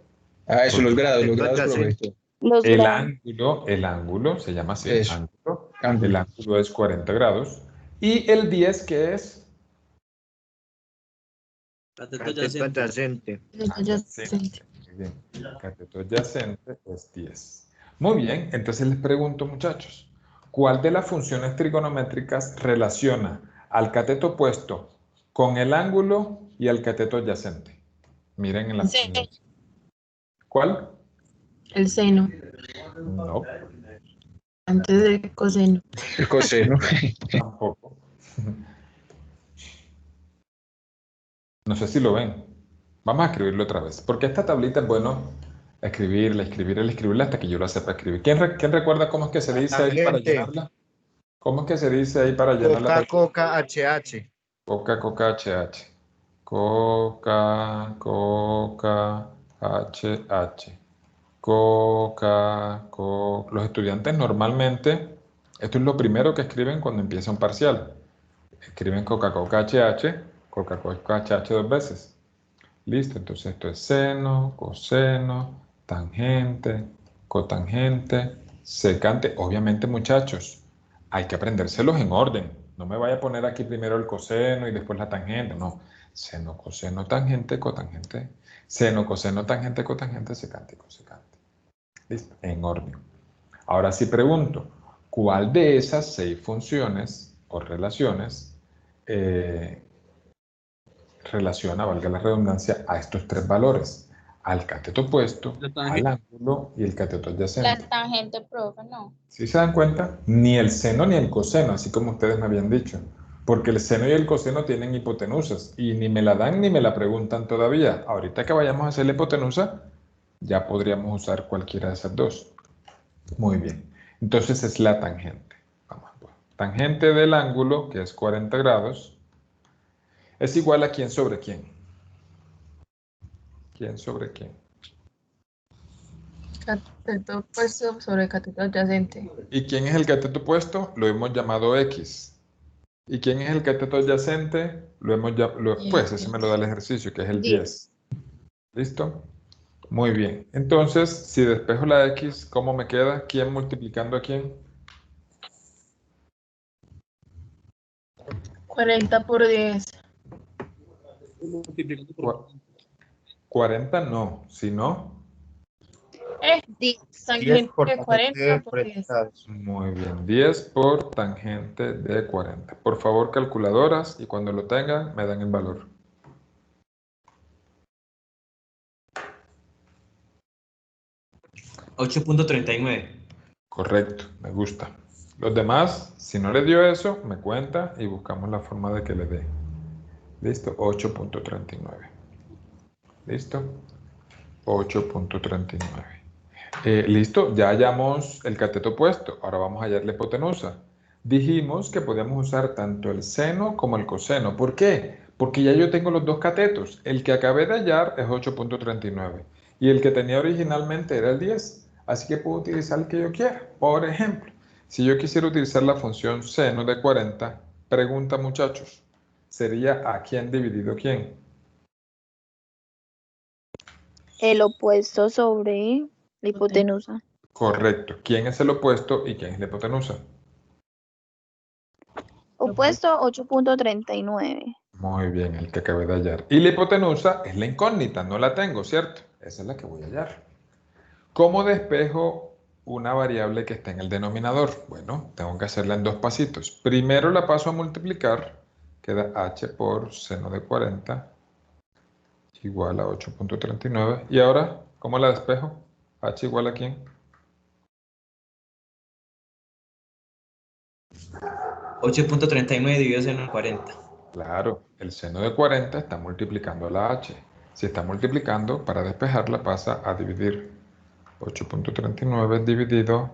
Ah, eso, los grados, profe. El ángulo se llama así. Eso. Ángulo. Ángulo. El ángulo es 40 grados. ¿Y el 10 qué es? Cateto Cateto adyacente. adyacente. Muy bien. Cateto adyacente es 10. Muy bien, entonces les pregunto, muchachos, ¿cuál de las funciones trigonométricas relaciona al cateto opuesto con el ángulo y al cateto adyacente? Miren en la opción. ¿Cuál? El seno, No, antes del coseno. El coseno. tampoco. No sé si lo ven. Vamos a escribirlo otra vez, porque esta tablita es bueno escribirla hasta que yo la sepa escribir. ¿Quién recuerda cómo es que se dice ahí para Tangente. llenarla? ¿Cómo es que se dice ahí para llenarla? Coca, HH. Coca, HH. Coca, HH. Coca. Los estudiantes normalmente, esto es lo primero que escriben cuando empieza un parcial. Escriben Coca, HH, Coca, HH 2 veces. Listo, entonces esto es seno, coseno, tangente, cotangente, secante. Obviamente, muchachos, hay que aprendérselos en orden. No me vaya a poner aquí primero el coseno y después la tangente. No, seno, coseno, tangente, cotangente. Seno, coseno, tangente, cotangente, secante y cosecante. Listo, en orden. Ahora sí pregunto, ¿cuál de esas 6 funciones o relaciones relaciona, valga la redundancia, a estos 3 valores? Al cateto opuesto, al ángulo y el cateto adyacente. La tangente, profe, no. ¿Sí se dan cuenta? Ni el seno ni el coseno, así como ustedes me habían dicho. Porque el seno y el coseno tienen hipotenusas y ni me la dan ni me la preguntan todavía. Ahorita que vayamos a hacer la hipotenusa, ya podríamos usar cualquiera de esas dos. Muy bien. Entonces es la tangente. Vamos a ver. Tangente del ángulo, que es 40 grados, es igual a quién sobre quién. ¿Quién sobre quién? Cateto opuesto sobre cateto adyacente. ¿Y quién es el cateto opuesto? Lo hemos llamado X. ¿Y quién es el cateto adyacente? Pues ese me lo da el ejercicio, que es el 10. ¿Listo? Muy bien. Entonces, si despejo la X, ¿cómo me queda? ¿Quién multiplicando a quién? 40 por 10. 40 no, sino... 10 10 por tangente de 40 por 10. Muy bien, 10 por tangente de 40. Por favor, calculadoras, y cuando lo tengan, me dan el valor. $8.39. Correcto, me gusta. Los demás, si no le dio eso, me cuenta y buscamos la forma de que le dé. Listo, 8.39. Listo, 8.39. Listo, ya hallamos el cateto opuesto. Ahora vamos a hallar la hipotenusa. Dijimos que podíamos usar tanto el seno como el coseno. ¿Por qué? Porque ya yo tengo los dos catetos. El que acabé de hallar es 8.39 y el que tenía originalmente era el 10. Así que puedo utilizar el que yo quiera. Por ejemplo, si yo quisiera utilizar la función seno de 40, pregunta, muchachos, ¿sería a quién dividido quién? El opuesto sobre la hipotenusa. Correcto. ¿Quién es el opuesto y quién es la hipotenusa? Opuesto 8.39. Muy bien, el que acabé de hallar. Y la hipotenusa es la incógnita, no la tengo, ¿cierto? Esa es la que voy a hallar. ¿Cómo despejo una variable que está en el denominador? Bueno, tengo que hacerla en dos pasitos. Primero la paso a multiplicar, queda h por seno de 40 igual a 8.39. ¿Y ahora cómo la despejo? H igual a ¿quién? 8.39 dividido seno de 40. Claro, el seno de 40 está multiplicando a la h. Si está multiplicando, para despejarla pasa a dividir 8.39 dividido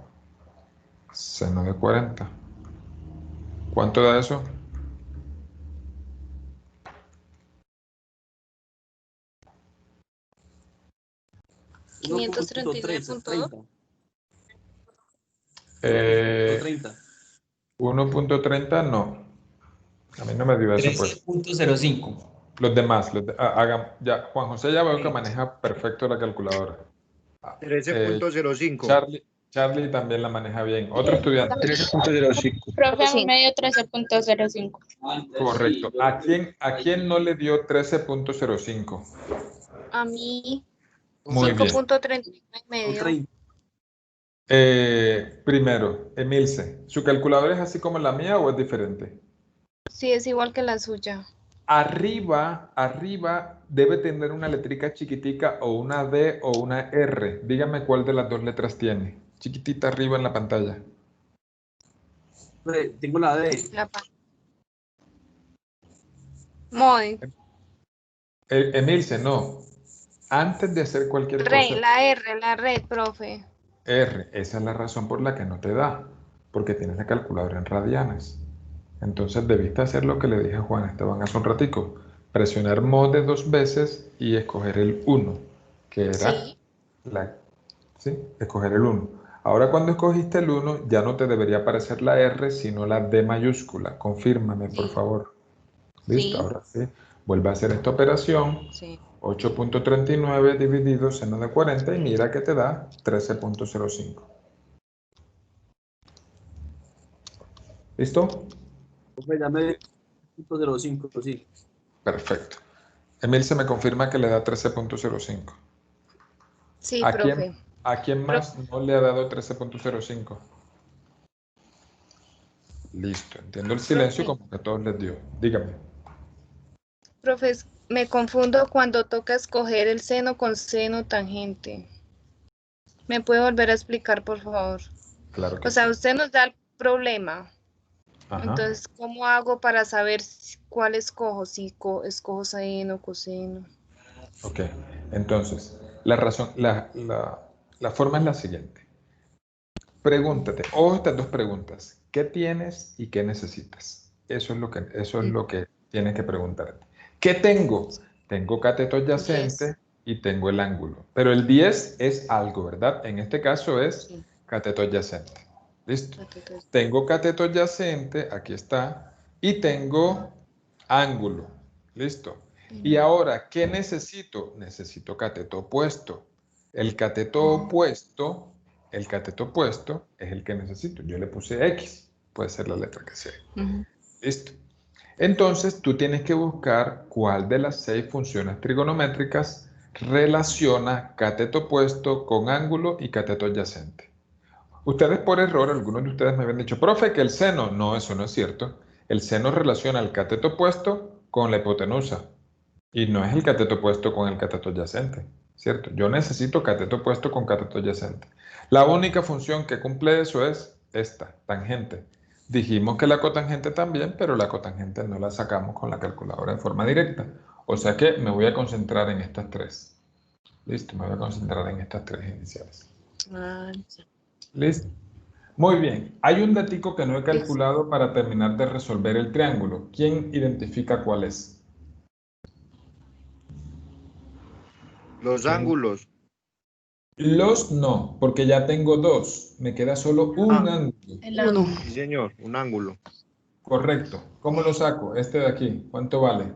seno de 40. ¿Cuánto da eso? $539.2. 1.30 no. A mí no me dio eso, pues. 13.05. Los demás, ya, Juan José ya veo que maneja perfecto la calculadora. 13.05. Charlie también la maneja bien. Otro estudiante. 13.05. Profe, a mí me dio 13.05. Correcto. ¿A quién no le dio 13.05? A mí Muy bien. 5.39 me dio. Primero, Emilce, ¿su calculadora es así como la mía o es diferente? Sí, es igual que la suya. Arriba debe tener una letrica chiquitica o una D o una R. Dígame cuál de las dos letras tiene. Chiquitita arriba en la pantalla. Tengo la D. Muy. Emilce, no. Antes de hacer cualquier cosa. La red, profe. R, esa es la razón por la que no te da. Porque tienes la calculadora en radianes. Entonces debiste hacer lo que le dije a Juan Esteban hace un ratico. Presionar mode 2 veces y escoger el 1. Que era escoger el 1. Ahora cuando escogiste el 1 ya no te debería aparecer la R sino la D mayúscula. Confírmame, por favor. ¿Listo? Sí. Ahora sí. Vuelve a hacer esta operación. Sí. 8.39 dividido seno de 40 y mira que te da 13.05. ¿Listo? Ya me 0.05, sí. Perfecto. Emil se me confirma que le da 13.05. Sí, ¿A profe. quién más no le ha dado 13.05? Listo. Entiendo el silencio como que a todos les dio. Dígame. Profe, me confundo cuando toca escoger el seno con seno tangente. ¿Me puede volver a explicar, por favor? Claro que O sea, sí. usted nos da el problema. Ajá. Entonces, ¿cómo hago para saber cuál escojo? Si escojo seno, coseno. Ok. Entonces, la forma es la siguiente. Pregúntate, o estas dos preguntas. ¿Qué tienes y qué necesitas? Eso es lo que tienes que preguntarte. ¿Qué tengo? Tengo cateto adyacente y tengo el ángulo. Pero el 10 es algo, ¿verdad? En este caso es cateto adyacente. ¿Listo? Tengo cateto adyacente, aquí está, y tengo ángulo. ¿Listo? Y ahora, ¿qué necesito? Necesito cateto opuesto. El cateto opuesto es el que necesito. Yo le puse X, puede ser la letra que sea. ¿Listo? Entonces, tú tienes que buscar cuál de las 6 funciones trigonométricas relaciona cateto opuesto con ángulo y cateto adyacente. Ustedes por error, algunos de ustedes me habían dicho, profe, que el seno. No, eso no es cierto. El seno relaciona el cateto opuesto con la hipotenusa. Y no es el cateto opuesto con el cateto adyacente, ¿cierto? Yo necesito cateto opuesto con cateto adyacente. La única función que cumple eso es esta, tangente. Dijimos que la cotangente también, pero la cotangente no la sacamos con la calculadora de forma directa. O sea que me voy a concentrar en estas 3. Listo, me voy a concentrar en estas 3 iniciales. ¿Listo? Muy bien. Hay un datico que no he calculado para terminar de resolver el triángulo. ¿Quién identifica cuál es? Los ángulos. Los no, porque ya tengo 2. Me queda solo un ángulo. Sí, señor, un ángulo. Correcto. ¿Cómo lo saco? Este de aquí. ¿Cuánto vale?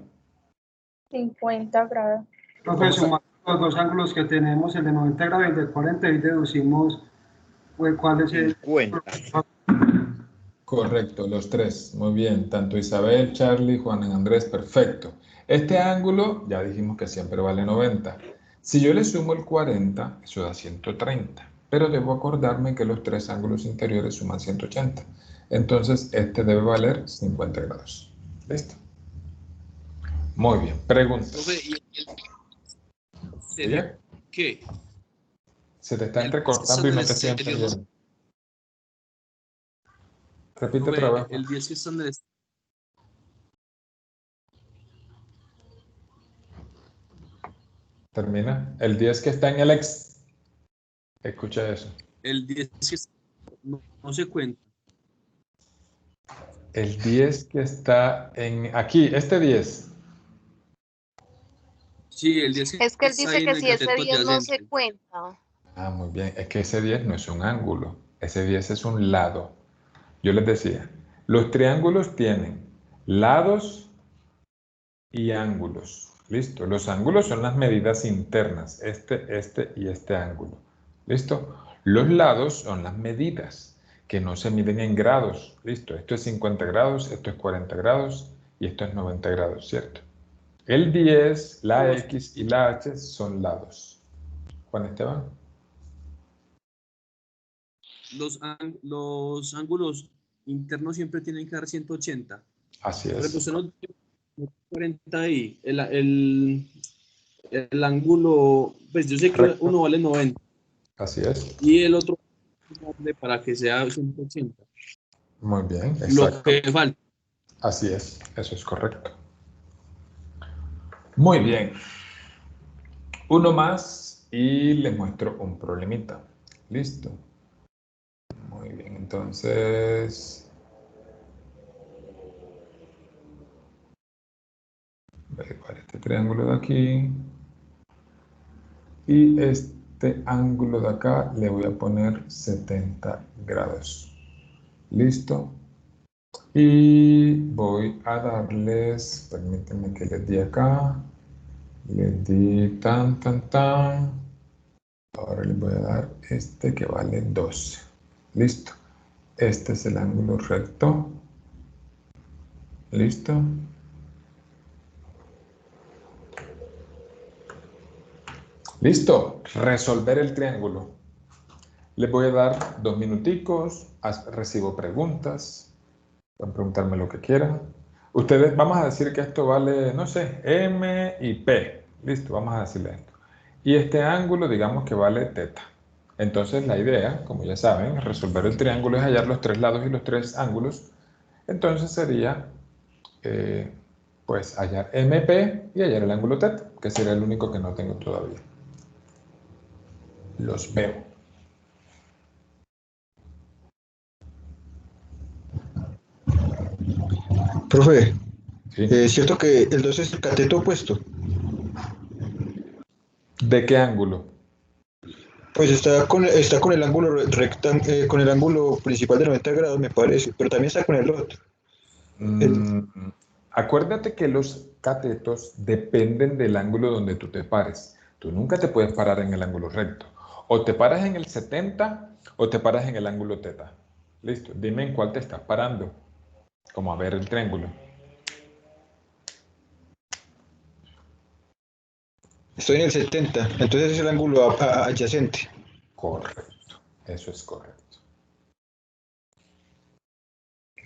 50 grados. Profe, sumando los dos ángulos que tenemos, el de 90 grados y el de 40, y deducimos cuál es el... 50. Correcto, los tres. Muy bien. Tanto Isabel, Charlie, Juan y Andrés, perfecto. Este ángulo, ya dijimos que siempre vale 90. Si yo le sumo el 40, eso da 130. Pero debo acordarme que los tres ángulos interiores suman 180. Entonces, este debe valer 50 grados. ¿Listo? Muy bien. Pregunta. Profe, ¿y Oye, qué? se te está El entrecortando y no te estoy exterior, entendiendo. Repite profe, otra vez. el 10 que está en el Termina. El 10 que está en el ex. Escucha eso. El 10 que no se cuenta. El 10 que está en aquí, este 10. Sí, el 10 Es que él está dice ahí en que el si ese cateto 10 no se adyacente. cuenta. Ah, muy bien. Es que ese 10 no es un ángulo. Ese 10 es un lado. Yo les decía, los triángulos tienen lados y ángulos. ¿Listo? Los ángulos son las medidas internas. Este y este ángulo. ¿Listo? Los lados son las medidas que no se miden en grados. ¿Listo? Esto es 50 grados, esto es 40 grados y esto es 90 grados, ¿cierto? El 10, la X y la H son lados. Juan Esteban. Los ángulos internos siempre tienen que dar 180. Así Por ejemplo, es. usted no tiene 40 ahí. El ángulo, pues yo sé que Recto. uno vale 90 Así es. y el otro vale para que sea 180. Muy bien, Lo exacto. que falta. Así es, eso es correcto. Muy bien. Uno más y les muestro un problemita. Listo. Muy bien, entonces... voy a dibujar este triángulo de aquí. Y este ángulo de acá le voy a poner 70 grados. Listo. Y voy a darles, permítanme que les di acá. Les di tan. Ahora les voy a dar este que vale 12. Listo. Este es el ángulo recto. Listo. Listo. Resolver el triángulo. Les voy a dar 2 minuticos. Recibo preguntas. Pueden preguntarme lo que quieran. Ustedes, vamos a decir que esto vale, no sé, M y P. Listo, vamos a decirle esto. Y este ángulo, digamos que vale teta. Entonces la idea, como ya saben, resolver el triángulo es hallar los tres lados y los tres ángulos. Entonces sería, pues, hallar MP y hallar el ángulo teta, que sería el único que no tengo todavía. Los veo. Profe, Sí. ¿es cierto que el 2 es el cateto opuesto? ¿De qué ángulo? Pues está con el ángulo con el ángulo principal de 90 grados, me parece, pero también está con el otro. Acuérdate que los catetos dependen del ángulo donde tú te pares. Tú nunca te puedes parar en el ángulo recto. O te paras en el 70 o te paras en el ángulo teta. Listo. Dime en cuál te estás parando. Como a ver el triángulo. Estoy en el 70, entonces es el ángulo adyacente. Correcto. Eso es correcto.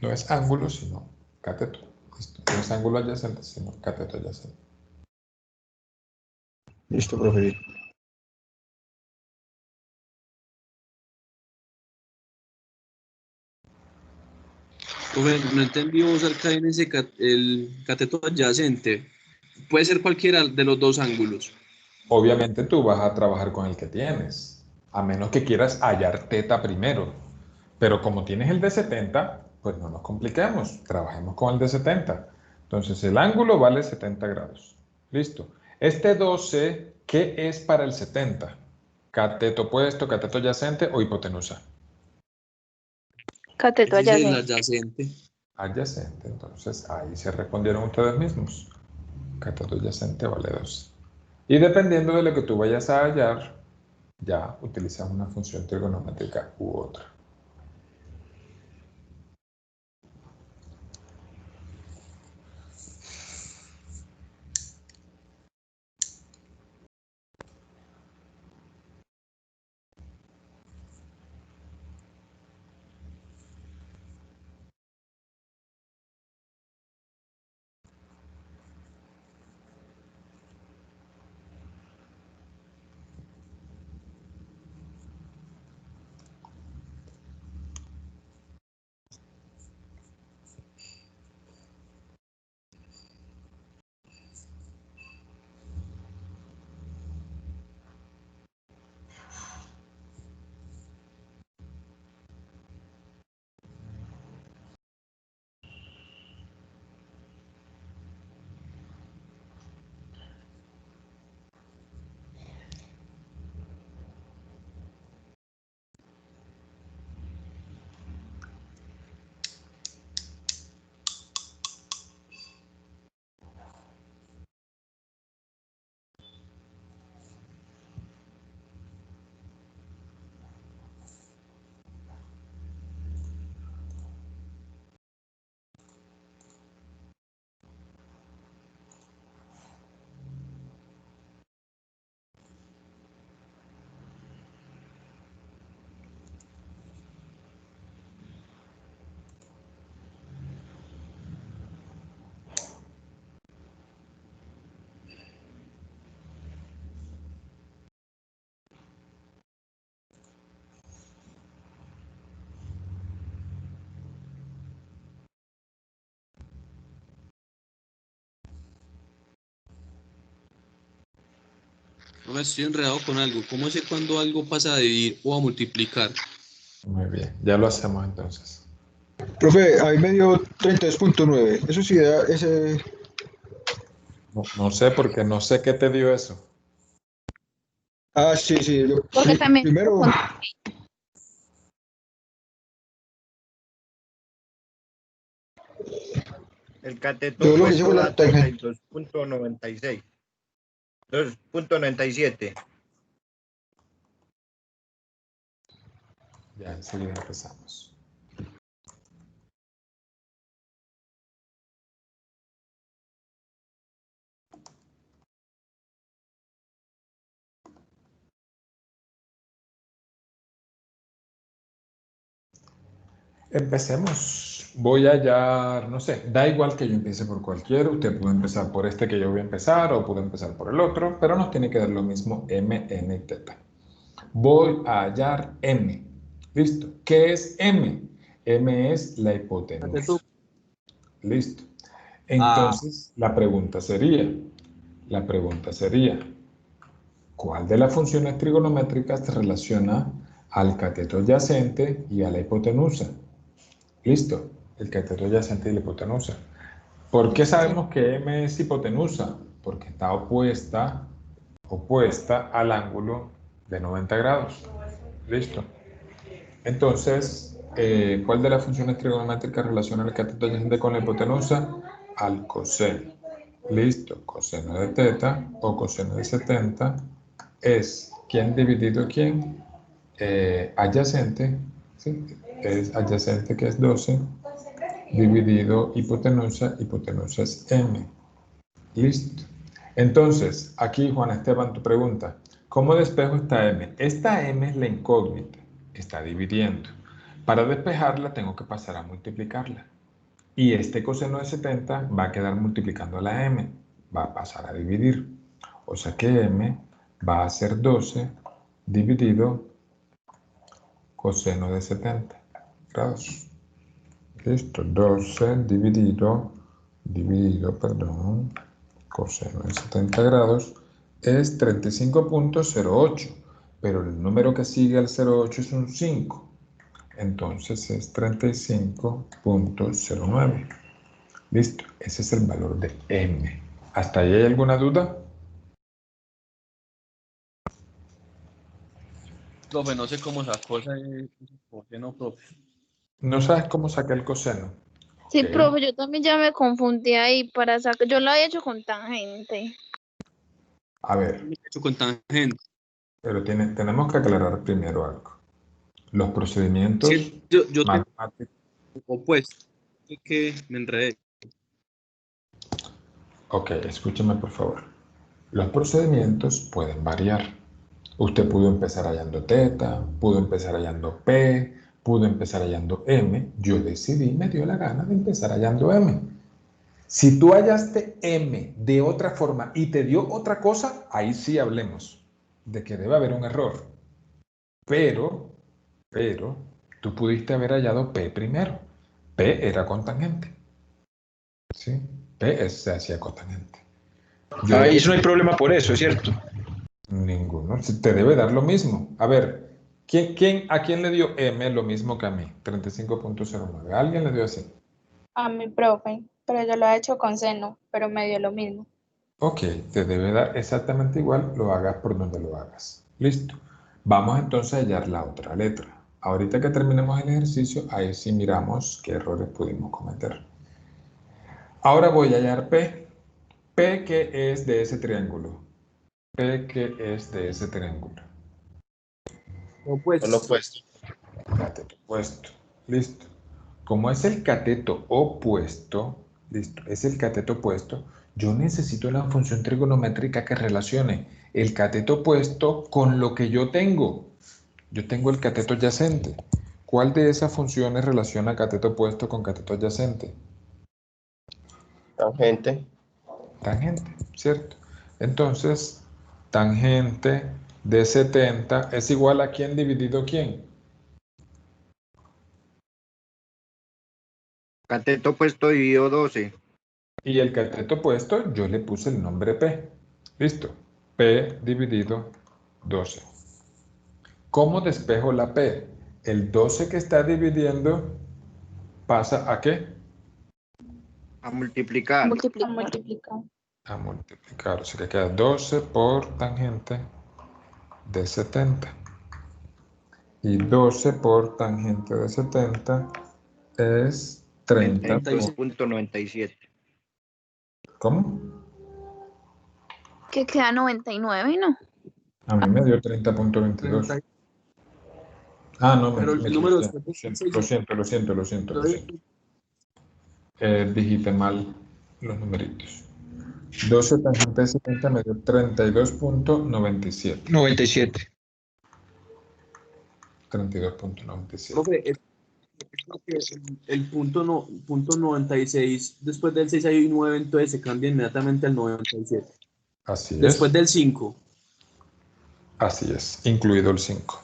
No es ángulo, sino cateto. Listo. No es ángulo adyacente, sino cateto adyacente. Listo, profe. Profe, no entendí vos acá en el cateto adyacente. Puede ser cualquiera de los dos ángulos. Obviamente tú vas a trabajar con el que tienes, a menos que quieras hallar teta primero. Pero como tienes el de 70, pues no nos compliquemos, trabajemos con el de 70. Entonces el ángulo vale 70 grados. Listo. Este 12, ¿qué es para el 70? ¿Cateto opuesto, cateto adyacente o hipotenusa? Cateto Ese es el adyacente. adyacente. Adyacente, entonces ahí se respondieron ustedes mismos. Cateto adyacente vale 12. Y dependiendo de lo que tú vayas a hallar, ya utilizas una función trigonométrica u otra. No me estoy enredado con algo. ¿Cómo sé cuándo algo pasa a dividir o a multiplicar? Muy bien, ya lo hacemos entonces. Profe, ahí me dio 32.9. Eso sí da ese. No sé porque no sé qué te dio eso. Ah, sí, sí. Porque también Primero, El cateto yo lo que hice fue opuesto la da tangente. 32.96. 2.97. Ya, enseguida empezamos. Empecemos. Voy a hallar, no sé, da igual que yo empiece por cualquiera. Usted puede empezar por este que yo voy a empezar o puede empezar por el otro, pero nos tiene que dar lo mismo m, n y teta. Voy a hallar m. Listo. ¿Qué es m? M es la hipotenusa. Listo. Entonces, la pregunta sería, ¿cuál de las funciones trigonométricas se relaciona al cateto adyacente y a la hipotenusa? Listo, el cateto adyacente y la hipotenusa. ¿Por qué sabemos que M es hipotenusa? Porque está opuesta al ángulo de 90 grados. Listo. Entonces, ¿cuál de las funciones trigonométricas relaciona el cateto adyacente con la hipotenusa? Al coseno. Listo. Coseno de teta o coseno de 70 es ¿quién dividido quién? Adyacente, ¿sí? Es adyacente que es 12 dividido hipotenusa es m. Listo. Entonces, aquí Juan Esteban, tu pregunta, ¿cómo despejo esta m? Esta m es la incógnita, está dividiendo. Para despejarla tengo que pasar a multiplicarla. Y este coseno de 70 va a quedar multiplicando la m, va a pasar a dividir. O sea que m va a ser 12 dividido coseno de 70 grados. Listo, 12 dividido, coseno de 70 grados es 35.08, pero el número que sigue al 0,8 es un 5, entonces es 35.09. Listo, ese es el valor de m. ¿Hasta ahí hay alguna duda? Profe, no sé cómo sacó ese coseno, profe. ¿No sabes cómo saqué el coseno? Sí, Ok. profe, yo también ya me confundí ahí para sacar. Yo lo había hecho con tangente. A ver, Hecho con tangente. pero tenemos que aclarar primero algo. Los procedimientos Sí, yo tengo matemáticos. opuesto. Es que me enredé. Ok, escúcheme por favor. Los procedimientos pueden variar. Usted pudo empezar hallando teta, pudo empezar hallando P, pudo empezar hallando M. Yo decidí, me dio la gana de empezar hallando M. Si tú hallaste M de otra forma y te dio otra cosa, ahí sí hablemos de que debe haber un error. Pero, tú pudiste haber hallado P primero. P era con tangente. ¿Sí? P se hacía con tangente. Ahí eso no hay problema por eso, es cierto. Ninguno. Te debe dar lo mismo. A ver, ¿a quién le dio M lo mismo que a mí? 35.09. ¿Alguien le dio así? A mi profe, pero yo lo he hecho con seno, pero me dio lo mismo. Ok, te debe dar exactamente igual, lo hagas por donde lo hagas. Listo. Vamos entonces a hallar la otra letra. Ahorita que terminemos el ejercicio, ahí sí miramos qué errores pudimos cometer. Ahora voy a hallar P. P, ¿qué es de ese triángulo? P, ¿qué es de ese triángulo? Lo opuesto. Cateto opuesto. Listo. Como es el cateto opuesto, listo, es el cateto opuesto, yo necesito una función trigonométrica que relacione el cateto opuesto con lo que yo tengo. Yo tengo el cateto adyacente. ¿Cuál de esas funciones relaciona cateto opuesto con cateto adyacente? Tangente. Tangente, ¿cierto? Entonces, tangente de 70 es igual a ¿quién dividido quién? Cateto opuesto dividido 12. Y el cateto opuesto yo le puse el nombre P. ¿Listo? P dividido 12. ¿Cómo despejo la P? El 12 que está dividiendo pasa ¿a qué? A multiplicar. Multiplicar. A multiplicar. O sea que queda 12 por tangente de 70. Y 12 por tangente de 70 es 30. 32.97. ¿Cómo? Que queda 99, ¿no? A mí me dio 30.22. Ah, no, Pero me el número equivoqué. Lo siento. Digité mal los numeritos. 12 tangente de 70 me dio 32.97. 97. 32.97. Profe, el punto 96, después del 6 hay un 9, entonces se cambia inmediatamente al 97. Así es. Después del 5. Así es, incluido el 5.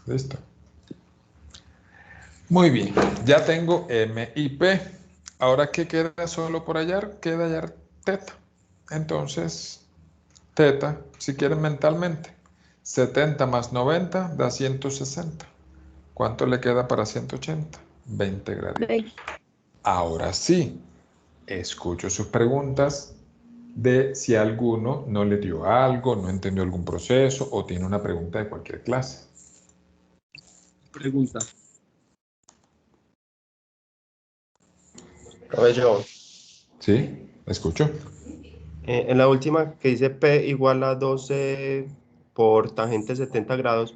¿Listo? Muy bien, ya tengo M y P. Ahora, ¿qué queda solo por hallar? Queda hallar teta. Entonces, teta, si quieren mentalmente, 70 más 90 da 160. ¿Cuánto le queda para 180? 20 graditos. Ahora sí, escucho sus preguntas de si alguno no le dio algo, no entendió algún proceso o tiene una pregunta de cualquier clase. Pregunta. Yo, ¿Sí? ¿Escucho? en la última que dice P igual a 12 por tangente de 70 grados,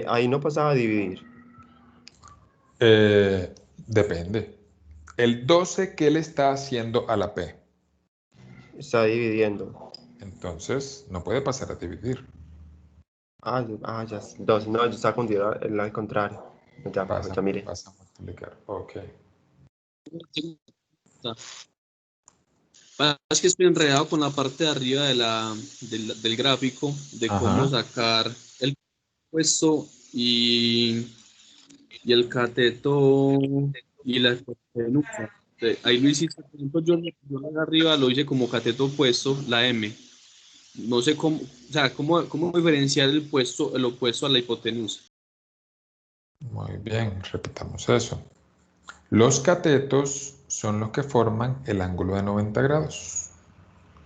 ahí no pasaba a dividir. Depende. El 12, ¿qué le está haciendo a la P? Está dividiendo. Entonces, no puede pasar a dividir. Ya, 12. No, yo estaba confundido al contrario. Ya, Pasa mire. a multiplicar. Ok. Es que estoy enredado con la parte de arriba del gráfico de cómo sacar el puesto y el cateto y la hipotenusa. Ahí lo hiciste, por ejemplo, yo de arriba lo hice como cateto opuesto, la M. No sé cómo, o sea, cómo diferenciar el opuesto a la hipotenusa. Muy bien, repitamos eso. Los catetos son los que forman el ángulo de 90 grados.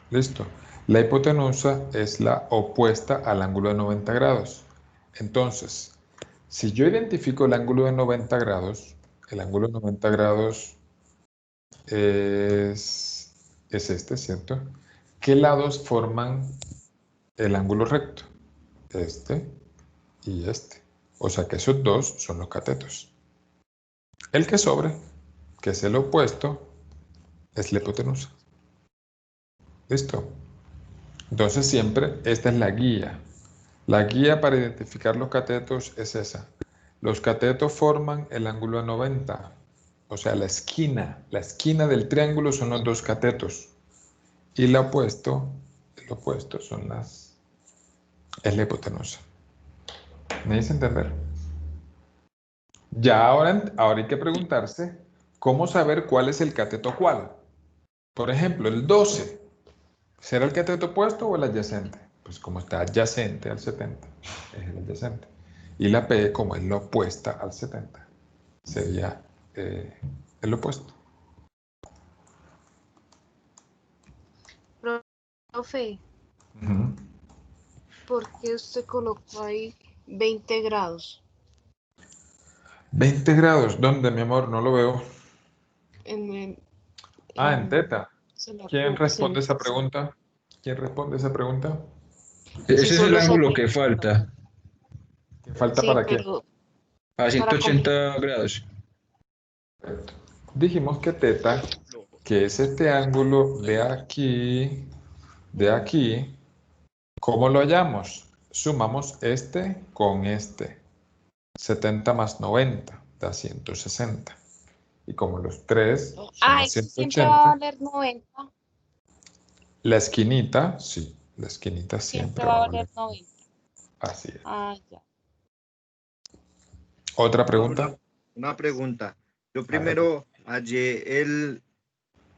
Listo. La hipotenusa es la opuesta al ángulo de 90 grados. Entonces, si yo identifico el ángulo de 90 grados, el ángulo de 90 grados es este, ¿cierto? ¿Qué lados forman el ángulo recto? Este y este. O sea que esos dos son los catetos. El que sobre, que es el opuesto, es la hipotenusa. ¿Listo? Entonces siempre esta es la guía. La guía para identificar los catetos es esa. Los catetos forman el ángulo de 90. O sea, la esquina del triángulo son los dos catetos. Y el opuesto es la hipotenusa. ¿Me hice entender? Ya ahora hay que preguntarse cómo saber cuál es el cateto cuál. Por ejemplo, el 12. ¿Será el cateto opuesto o el adyacente? Pues como está adyacente al 70, es el adyacente. Y la P, como es la opuesta al 70, sería el opuesto. Profe, Ujú. ¿por qué usted colocó ahí 20 grados? 20 grados, ¿dónde, mi amor? No lo veo. En En teta. se la ¿Quién responde puse. esa pregunta? ¿Quién responde esa pregunta? Ese Sí, es el solo ángulo saqué. que falta. ¿Qué falta Sí, para qué? pero A para 180 grados. Perfecto. Dijimos que teta, que es este ángulo de aquí, ¿cómo lo hallamos? Sumamos este con este. 70 más 90 da 160. Y como los tres suman eso siempre va a 180, valer 90. la esquinita, sí, la esquinita Siempre siempre va va a a valer valer. 90. Así es. Ya. ¿Otra pregunta? Una pregunta. Yo A ver. primero hallé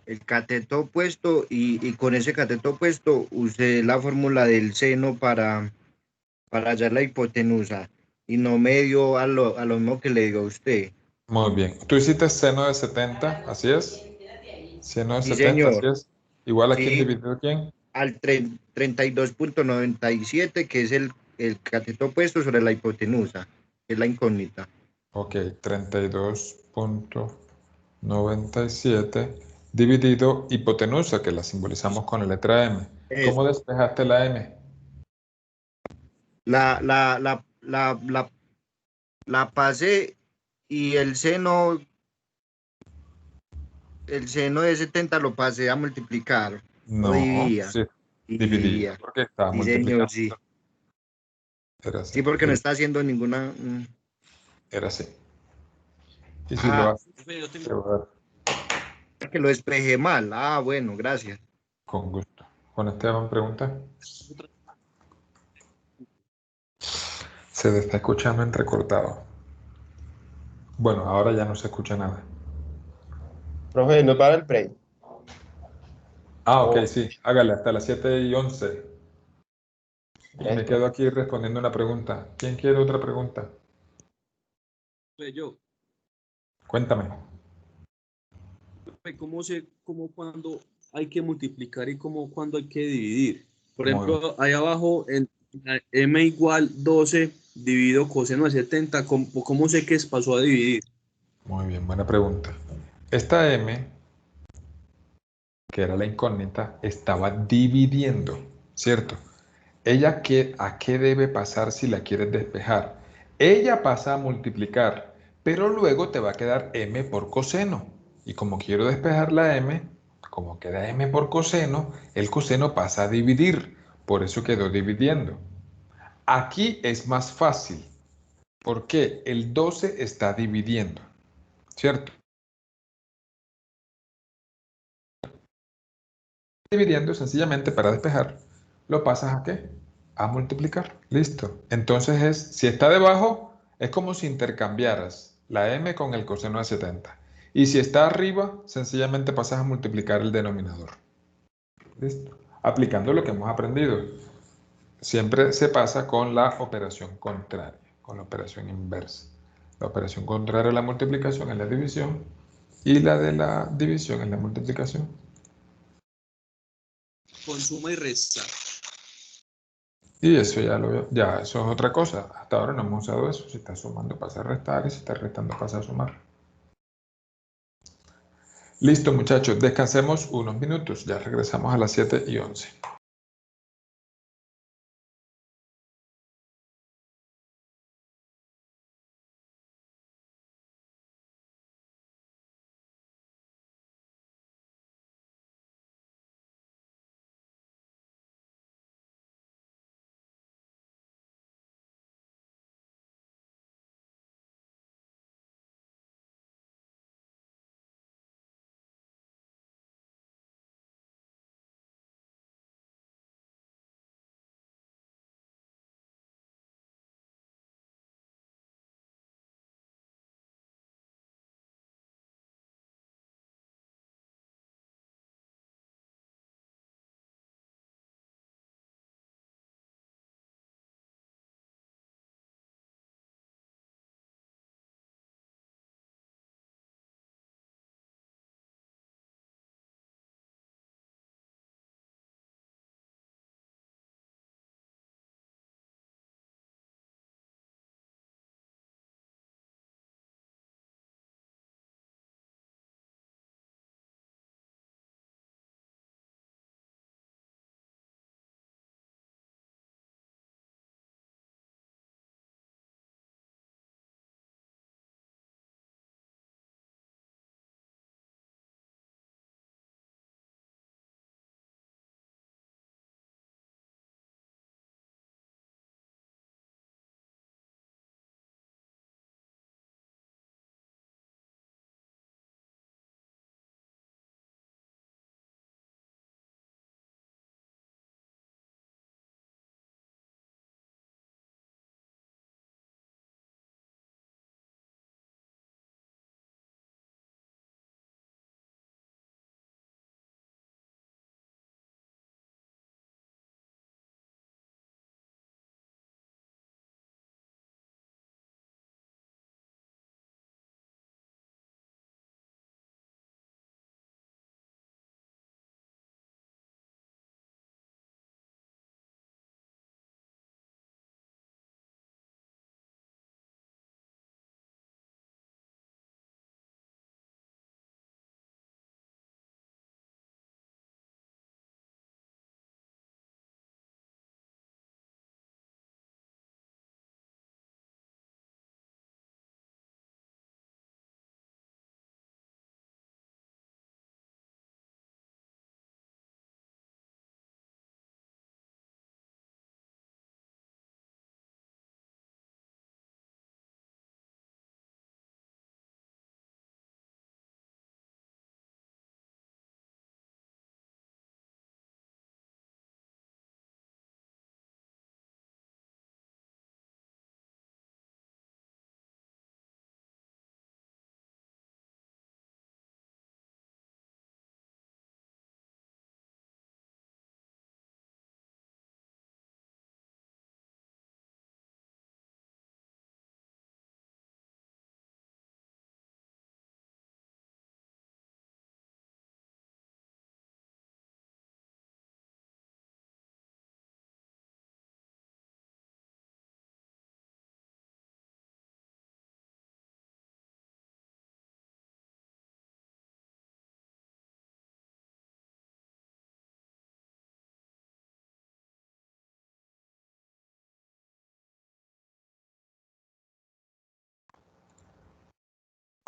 el cateto opuesto y con ese cateto opuesto usé la fórmula del seno para hallar la hipotenusa y no me dio a lo mismo que le dio a usted. Muy bien. Tú hiciste seno de 70, ¿así es? Seno de Sí, 70, ¿así señor. es? Igual a quién Sí, dividido quién. al 32,97, que es el cateto opuesto sobre la hipotenusa, que es la incógnita. Ok, 32,97 dividido hipotenusa, que la simbolizamos con la letra M. ¿Cómo Eso. despejaste la M? La, la, la, la, la, la pasé y el seno de 70 lo pasé a multiplicar, lo No, dividía sí, y dividido, dividía. porque estaba Sí, señor, multiplicando. sí. Era así, Sí, porque no listo, está haciendo ninguna... era así. Y si lo Ah, haces, te voy a dar que lo despejé mal. Ah, bueno, gracias. con gusto. Juan Esteban pregunta. Se te está escuchando entrecortado. Bueno, ahora ya no se escucha nada. Profe, ¿nos va a dar el break? Ah, ok, Oh, sí, hágale hasta las 7:11. Y me eso, quedo profe. aquí respondiendo una pregunta. ¿Quién quiere otra pregunta? Yo, Cuéntame. ¿cómo sé cómo cuando hay que multiplicar y cómo cuando hay que dividir? Por Muy bien. ejemplo, ahí abajo en la m igual 12 dividido coseno de 70, ¿cómo sé que pasó a dividir? Muy bien, buena pregunta. Esta M, que era la incógnita, estaba dividiendo, ¿cierto? ¿Ella a qué debe pasar si la quieres despejar? Ella pasa a multiplicar, pero luego te va a quedar M por coseno. Y como quiero despejar la M, como queda M por coseno, el coseno pasa a dividir. Por eso quedó dividiendo. Aquí es más fácil, porque el 12 está dividiendo, ¿cierto? Dividiendo sencillamente para despejar, lo pasas a ¿qué? A multiplicar. Listo. Entonces si está debajo, es como si intercambiaras la m con el coseno de 70. Y si está arriba, sencillamente pasas a multiplicar el denominador. Listo. Aplicando lo que hemos aprendido. Siempre se pasa con la operación contraria, con la operación inversa. La operación contraria a la multiplicación es la división y la de la división es la multiplicación. Con suma y resta. Y eso ya eso es otra cosa. Hasta ahora no hemos usado eso. Si está sumando pasa a restar y si está restando pasa a sumar. Listo, muchachos, descansemos unos minutos. Ya regresamos a las 7:11.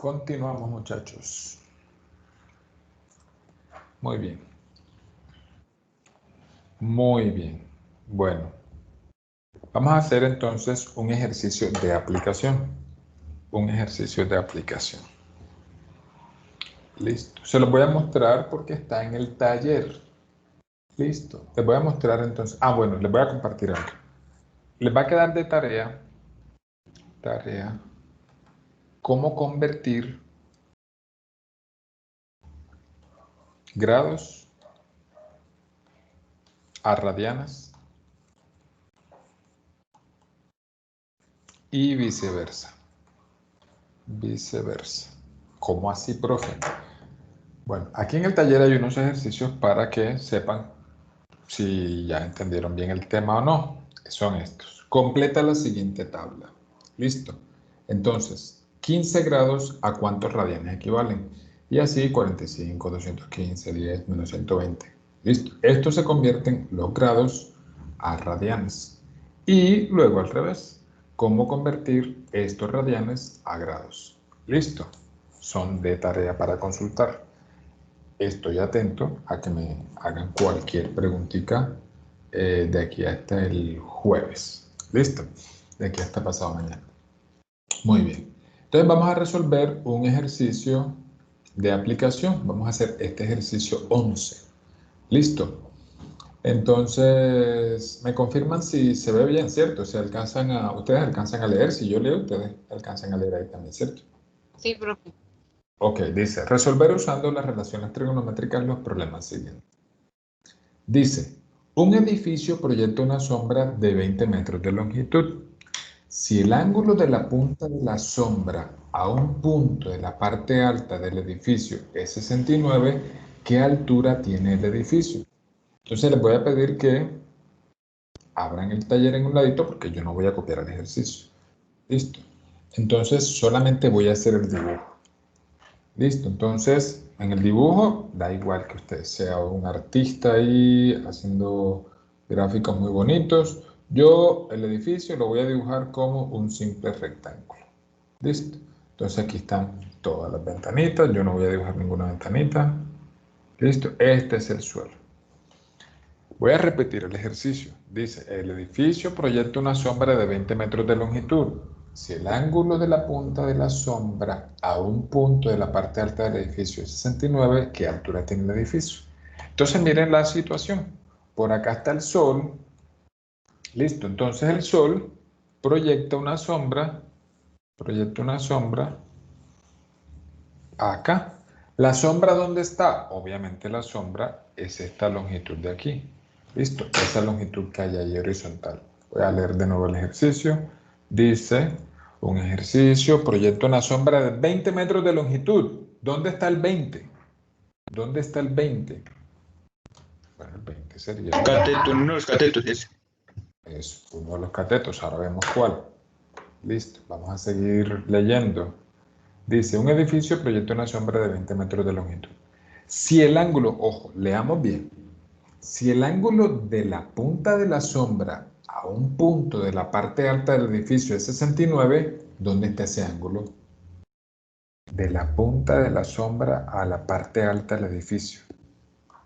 Continuamos, muchachos. Muy bien. Muy bien. Bueno, vamos a hacer entonces un ejercicio de aplicación. Un ejercicio de aplicación. Listo. Se los voy a mostrar porque está en el taller. Listo. Les voy a mostrar entonces. Ah, bueno, les voy a compartir algo. Les va a quedar de tarea, cómo convertir grados a radianas y viceversa. Viceversa. ¿Cómo así, profe? Bueno, aquí en el taller hay unos ejercicios para que sepan si ya entendieron bien el tema o no. Son estos. Completa la siguiente tabla. Listo. Entonces, 15 grados a cuántos radianes equivalen. Y así 45, 215, 10, menos 120. Listo. Esto se convierten los grados a radianes. Y luego al revés. ¿Cómo convertir estos radianes a grados? Listo. Son de tarea para consultar. Estoy atento a que me hagan cualquier preguntita de aquí hasta el jueves. ¿Listo? De aquí hasta pasado mañana. Muy bien. Entonces vamos a resolver un ejercicio de aplicación. Vamos a hacer este ejercicio 11. ¿Listo? Entonces, me confirman si se ve bien, ¿cierto? Si alcanzan ustedes alcanzan a leer. Si yo leo, ustedes alcanzan a leer ahí también, ¿cierto? Sí, profe. Ok, dice, resolver usando las relaciones trigonométricas los problemas siguientes. Dice, un edificio proyecta una sombra de 20 metros de longitud. Si el ángulo de la punta de la sombra a un punto de la parte alta del edificio es 69, ¿qué altura tiene el edificio? Entonces les voy a pedir que abran el taller en un ladito porque yo no voy a copiar el ejercicio. Listo. Entonces solamente voy a hacer el dibujo. Listo, entonces en el dibujo da igual que usted sea un artista ahí haciendo gráficos muy bonitos. Yo el edificio lo voy a dibujar como un simple rectángulo. Listo, entonces aquí están todas las ventanitas. Yo no voy a dibujar ninguna ventanita. Listo, este es el suelo. Voy a repetir el ejercicio. Dice, el edificio proyecta una sombra de 20 metros de longitud. Si el ángulo de la punta de la sombra a un punto de la parte alta del edificio es 69, ¿qué altura tiene el edificio? Entonces miren la situación. Por acá está el sol. Listo, entonces el sol proyecta una sombra acá. ¿La sombra dónde está? Obviamente la sombra es esta longitud de aquí. Listo, esa longitud que hay ahí horizontal. Voy a leer de nuevo el ejercicio. Dice, un ejercicio proyecta una sombra de 20 metros de longitud. ¿Dónde está el 20? ¿Dónde está el 20? Bueno, el 20 sería... Cateto, uno de los catetos es. Es uno de los catetos, ahora vemos cuál. Listo, vamos a seguir leyendo. Dice, un edificio proyecta una sombra de 20 metros de longitud. Si el ángulo, ojo, leamos bien. Si el ángulo de la punta de la sombra a un punto de la parte alta del edificio es 69, ¿dónde está ese ángulo? De la punta de la sombra a la parte alta del edificio.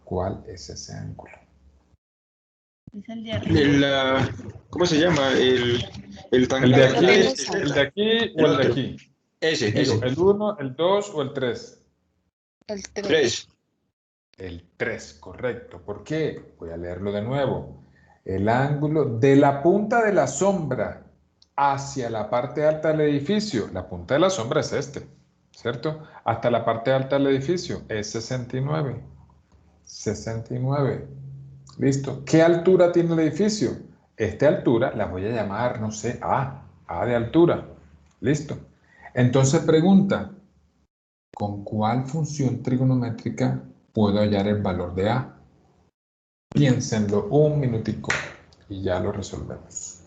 ¿Cuál es ese ángulo? Es el de arriba. ¿Cómo se llama? El ¿El de aquí, el de aquí o el de aquí? Ese. ¿El 1, el 2 o el 3? El 3. 3. El 3, correcto. ¿Por qué? Voy a leerlo de nuevo. El ángulo de la punta de la sombra hacia la parte alta del edificio. La punta de la sombra es este, ¿cierto? Hasta la parte alta del edificio es 69. 69. Listo. ¿Qué altura tiene el edificio? Esta altura la voy a llamar, no sé, A. A de altura. Listo. Entonces pregunta, ¿con cuál función trigonométrica puedo hallar el valor de A? Piénsenlo un minutico y ya lo resolvemos.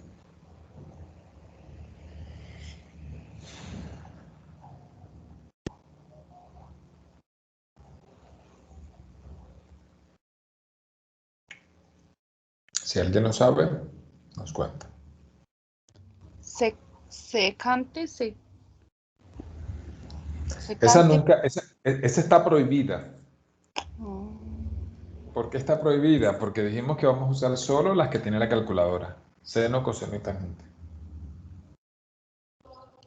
Si alguien lo sabe, nos cuenta. Secante, Esa nunca, esa está prohibida. ¿Por qué está prohibida? Porque dijimos que vamos a usar solo las que tiene la calculadora. Seno, coseno y tangente.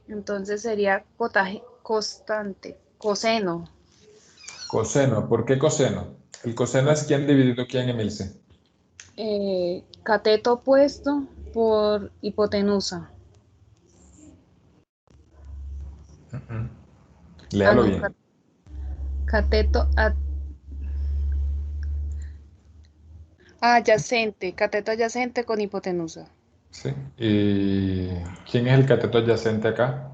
Entonces sería constante, coseno. Coseno, ¿por qué coseno? El coseno es quién dividido quién, Emilce. Cateto opuesto por hipotenusa. Léalo bien. Cateto adyacente, cateto adyacente con hipotenusa. Sí. ¿Y quién es el cateto adyacente acá?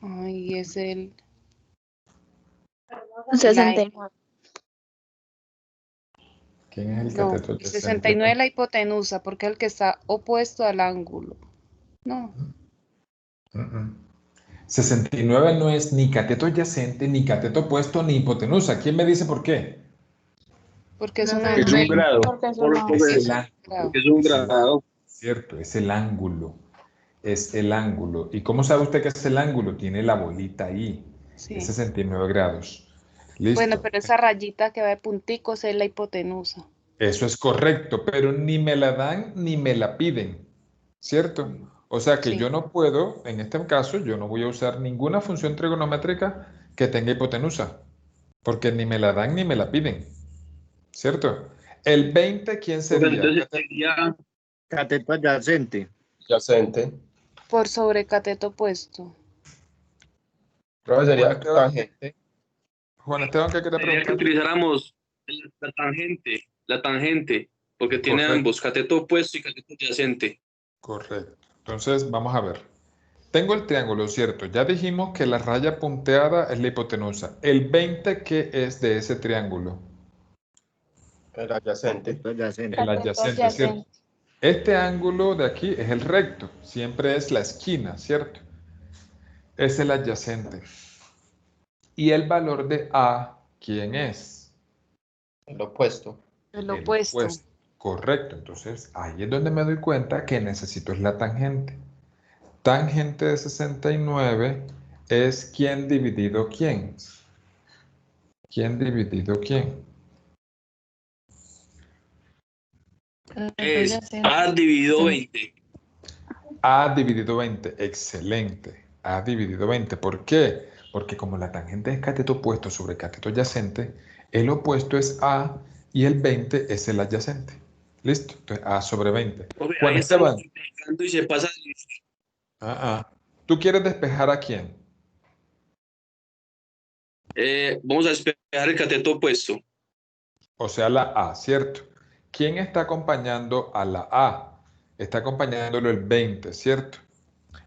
Ay, es el 69. ¿Quién es el No, cateto el adyacente 69 es acá? la hipotenusa, porque es el que está opuesto al ángulo. No. 69 no es ni cateto adyacente, ni cateto opuesto, ni hipotenusa. ¿Quién me dice por qué? Porque es un Es un ángulo. grado. Porque es un Es ángulo. el ángulo. Es un Es el grado. ángulo, cierto, es el ángulo. Es el ángulo. ¿Y cómo sabe usted que es el ángulo? Tiene la bolita ahí. Sí. Es 69 grados. Listo. Bueno, pero esa rayita que va de punticos es la hipotenusa. Eso es correcto, pero ni me la dan ni me la piden, ¿cierto? O sea que Sí. yo no puedo, en este caso, yo no voy a usar ninguna función trigonométrica que tenga hipotenusa, porque ni me la dan ni me la piden, ¿cierto? El 20, ¿quién sería? Entonces sería Cateto adyacente. Adyacente. Por sobre cateto opuesto. Profe, sería Juan Esteban, tangente. Juan Esteban, ¿qué quiere sería que preguntar? utilizáramos la tangente, porque tiene Correcto. ambos, cateto opuesto y cateto adyacente. Correcto. Entonces, vamos a ver. Tengo el triángulo, ¿cierto? Ya dijimos que la raya punteada es la hipotenusa. ¿El 20 qué es de ese triángulo? El adyacente. Cateto adyacente. El Cateto adyacente, ¿cierto? adyacente. Este ángulo de aquí es el recto, siempre es la esquina, ¿cierto? Es el adyacente. ¿Y el valor de A, quién es? El opuesto. El El opuesto. opuesto. Correcto, entonces ahí es donde me doy cuenta que necesito es la tangente. Tangente de 69 es quién dividido quién. ¿Quién dividido quién? Es A dividido 20. A dividido 20, excelente. A dividido 20, ¿por qué? Porque como la tangente es cateto opuesto sobre cateto adyacente, el opuesto es A y el 20 es el adyacente. ¿Listo? Entonces A sobre 20. Juan Ahí estamos Esteban, multiplicando y se pasa. ¿tú quieres despejar a quién? Vamos a despejar el cateto opuesto. O sea, la A, ¿cierto? ¿Quién está acompañando a la A? Está acompañándolo el 20, ¿cierto?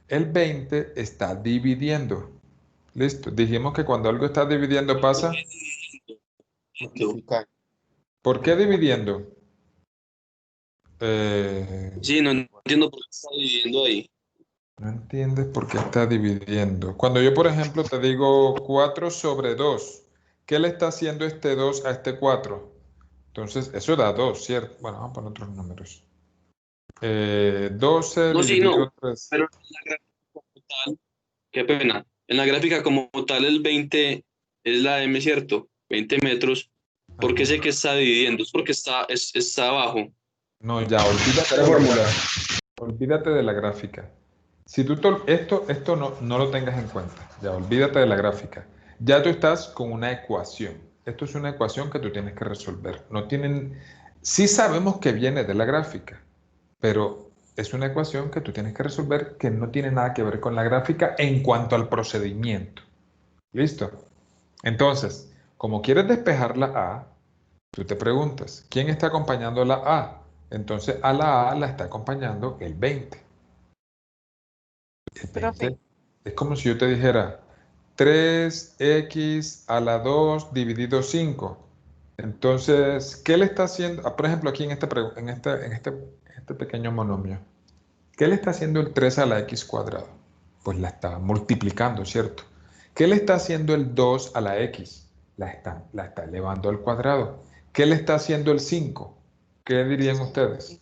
El 20 está dividiendo. Listo. Dijimos que cuando algo está dividiendo pasa. Multiplicar. ¿Por qué dividiendo? Sí, no entiendo por qué está dividiendo ahí. No entiendes por qué está dividiendo. Cuando yo, por ejemplo, te digo 4 sobre 2, ¿qué le está haciendo este 2 a este 4? Entonces, eso da 2, ¿cierto? Bueno, vamos a poner otros números. 12 No, sí, dividido no. 3. Pero en la gráfica como tal, qué pena. En la gráfica como tal, el 20 es la M, ¿cierto? 20 metros. ¿Por qué sé que está dividiendo? Es porque está abajo. No, ya, olvídate La fórmula. Olvídate de la gráfica. Si tú esto no lo tengas en cuenta, ya olvídate de la gráfica. Ya tú estás con una ecuación. Esto es una ecuación que tú tienes que resolver. Sí sabemos que viene de la gráfica, pero es una ecuación que tú tienes que resolver que no tiene nada que ver con la gráfica en cuanto al procedimiento. ¿Listo? Entonces, como quieres despejar la A, tú te preguntas, ¿quién está acompañando la A? Entonces a la A la está acompañando el 20. El 20 es como si yo te dijera 3x a la 2 dividido 5. Entonces, ¿qué le está haciendo? Por ejemplo, aquí en este pequeño monomio. ¿Qué le está haciendo el 3 a la x cuadrado? Pues la está multiplicando, ¿cierto? ¿Qué le está haciendo el 2 a la x? La está elevando al cuadrado. ¿Qué le está haciendo el 5? ¿Qué dirían ustedes?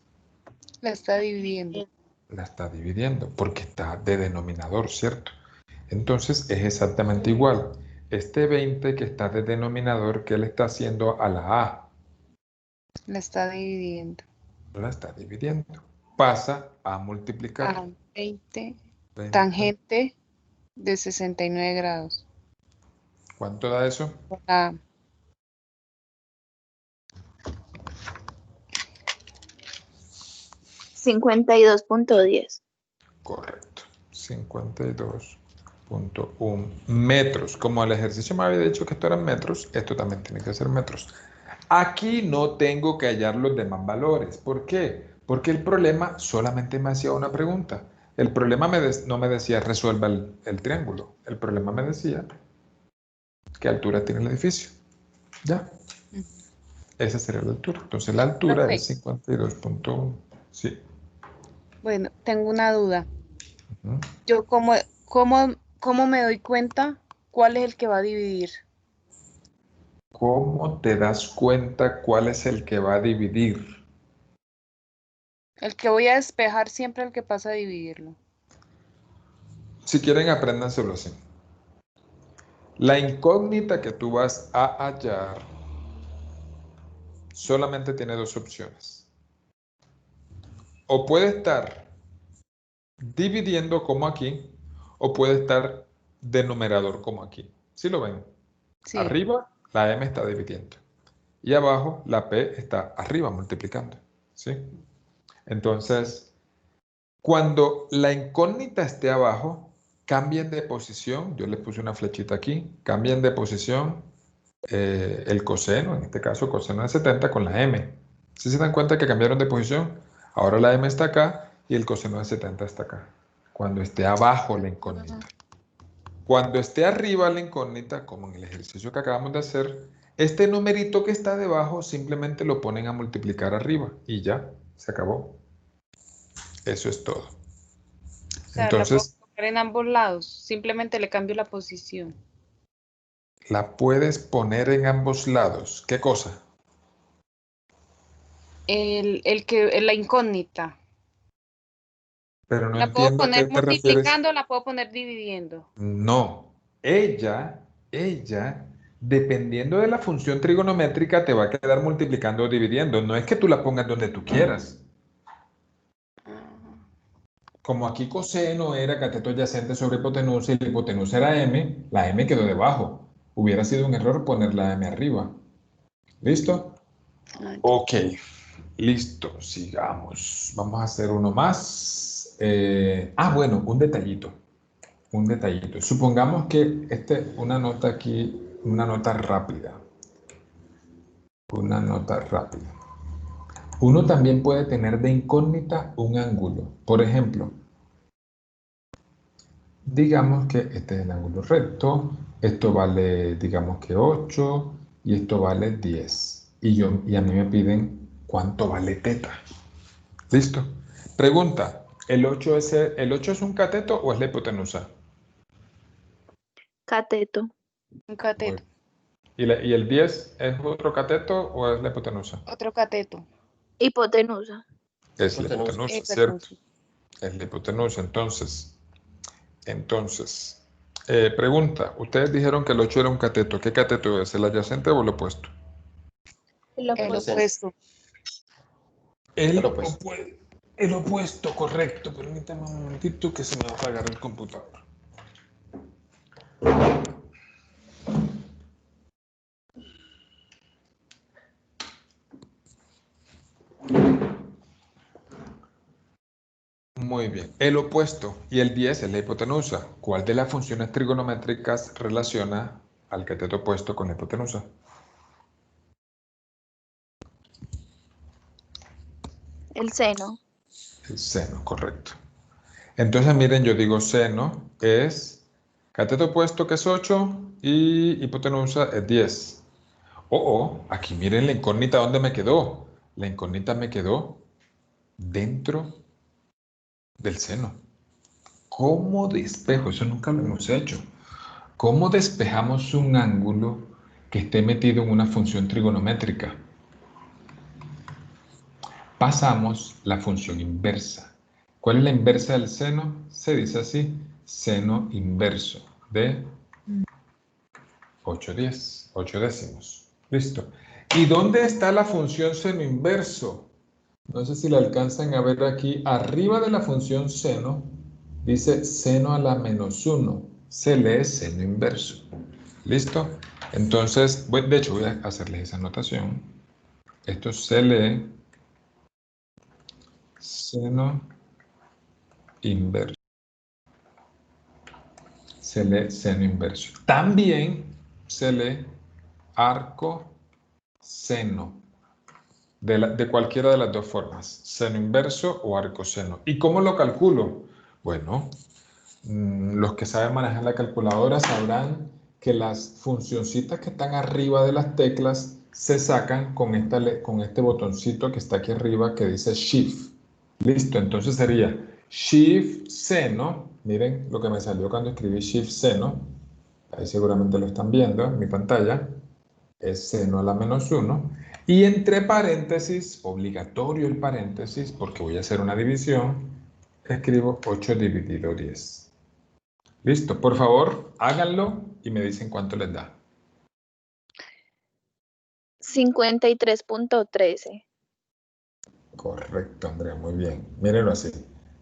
La está dividiendo. La está dividiendo porque está de denominador, ¿cierto? Entonces es exactamente igual. Este 20 que está de denominador, ¿qué le está haciendo a la A? La está dividiendo. La está dividiendo. Pasa a multiplicar. A 20 20. tangente de 69 grados. ¿Cuánto da eso? A 52.10. Correcto. 52.1 metros. Como el ejercicio me había dicho que esto eran metros, esto también tiene que ser metros. Aquí no tengo que hallar los demás valores. ¿Por qué? Porque el problema solamente me hacía una pregunta. El problema no me decía resuelva el triángulo. El problema me decía qué altura tiene el edificio. ¿Ya? Esa sería la altura. Entonces la altura Profe. es 52.1. Sí. Bueno, tengo una duda. Ujú. Yo cómo me doy cuenta cuál es el que va a dividir. ¿Cómo te das cuenta cuál es el que va a dividir? El que voy a despejar siempre el que pasa a dividirlo. Si quieren, apréndanselo así. La incógnita que tú vas a hallar solamente tiene dos opciones. O puede estar dividiendo como aquí, o puede estar de numerador como aquí. ¿Sí lo ven? Sí. Arriba la M está dividiendo. Y abajo la P está arriba multiplicando. ¿Sí? Entonces, cuando la incógnita esté abajo, cambien de posición. Yo les puse una flechita aquí. Cambien de posición el coseno, en este caso coseno de 70 con la M. ¿Sí se dan cuenta que cambiaron de posición? Ahora la M está acá y el coseno de 70 está acá. Cuando esté abajo la incógnita. Cuando esté arriba la incógnita, como en el ejercicio que acabamos de hacer, este numerito que está debajo simplemente lo ponen a multiplicar arriba y ya, se acabó. Eso es todo. O sea, Entonces, la puedo poner en ambos lados. Simplemente le cambio la posición. la puedes poner en ambos lados. ¿Qué cosa? La incógnita. Pero no La puedo entiendo a qué poner te refieres. multiplicando, la puedo poner dividiendo. No. Ella, dependiendo de la función trigonométrica, te va a quedar multiplicando o dividiendo. No es que tú la pongas donde tú quieras. Como aquí coseno era cateto adyacente sobre hipotenusa y la hipotenusa era m, la m quedó debajo. Hubiera sido un error poner la m arriba. ¿Listo? Ok, listo, sigamos. Vamos a hacer uno más. Bueno, un detallito. Un detallito. Supongamos que una nota aquí, una nota rápida. Una nota rápida. Uno también puede tener de incógnita un ángulo. Por ejemplo, digamos que este es el ángulo recto, esto vale, digamos que 8 y esto vale 10. Y a mí me piden cuánto vale teta. ¿Listo? Pregunta, ¿el 8 es un cateto o es la hipotenusa? Cateto. Un cateto. ¿Y el 10 es otro cateto o es la hipotenusa? Otro cateto. Hipotenusa. Es la hipotenusa, Perdón, ¿cierto? sí. Es la hipotenusa, entonces, pregunta, ustedes dijeron que el 8 era un cateto. ¿Qué cateto es? ¿El adyacente o el opuesto? El El opuesto. opuesto. El opuesto, correcto. Permítame un momentito que se me va a apagar el computador. Muy bien. El opuesto y el 10 es la hipotenusa. ¿Cuál de las funciones trigonométricas relaciona al cateto opuesto con la hipotenusa? El seno. El seno, correcto. Entonces, miren, yo digo seno es cateto opuesto que es 8 y hipotenusa es 10. Aquí miren la incógnita dónde me quedó. La incógnita me quedó dentro del seno. ¿Cómo despejo? Eso nunca lo hemos hecho. ¿Cómo despejamos un ángulo que esté metido en una función trigonométrica? Pasamos la función inversa. ¿Cuál es la inversa del seno? Se dice así, seno inverso de 8 décimos. Listo. ¿Y dónde está la función seno inverso? No sé si la alcanzan a ver aquí. Arriba de la función seno, dice seno a la menos 1. Se lee seno inverso. ¿Listo? Entonces, de hecho voy a hacerles esa anotación. Esto se lee seno inverso. Se lee seno inverso. También se lee arco seno. De cualquiera de las dos formas. Seno inverso o arco seno. ¿Y cómo lo calculo? Bueno, los que saben manejar la calculadora sabrán que las funcioncitas que están arriba de las teclas se sacan con este botoncito que está aquí arriba que dice Shift. Listo, entonces sería Shift seno. Miren lo que me salió cuando escribí Shift seno. Ahí seguramente lo están viendo en mi pantalla. Es seno a la menos 1. Y entre paréntesis, obligatorio el paréntesis, porque voy a hacer una división, escribo 8 dividido 10. Listo, por favor, háganlo y me dicen cuánto les da. 53.13. Correcto, Andrea, muy bien. Mírenlo así.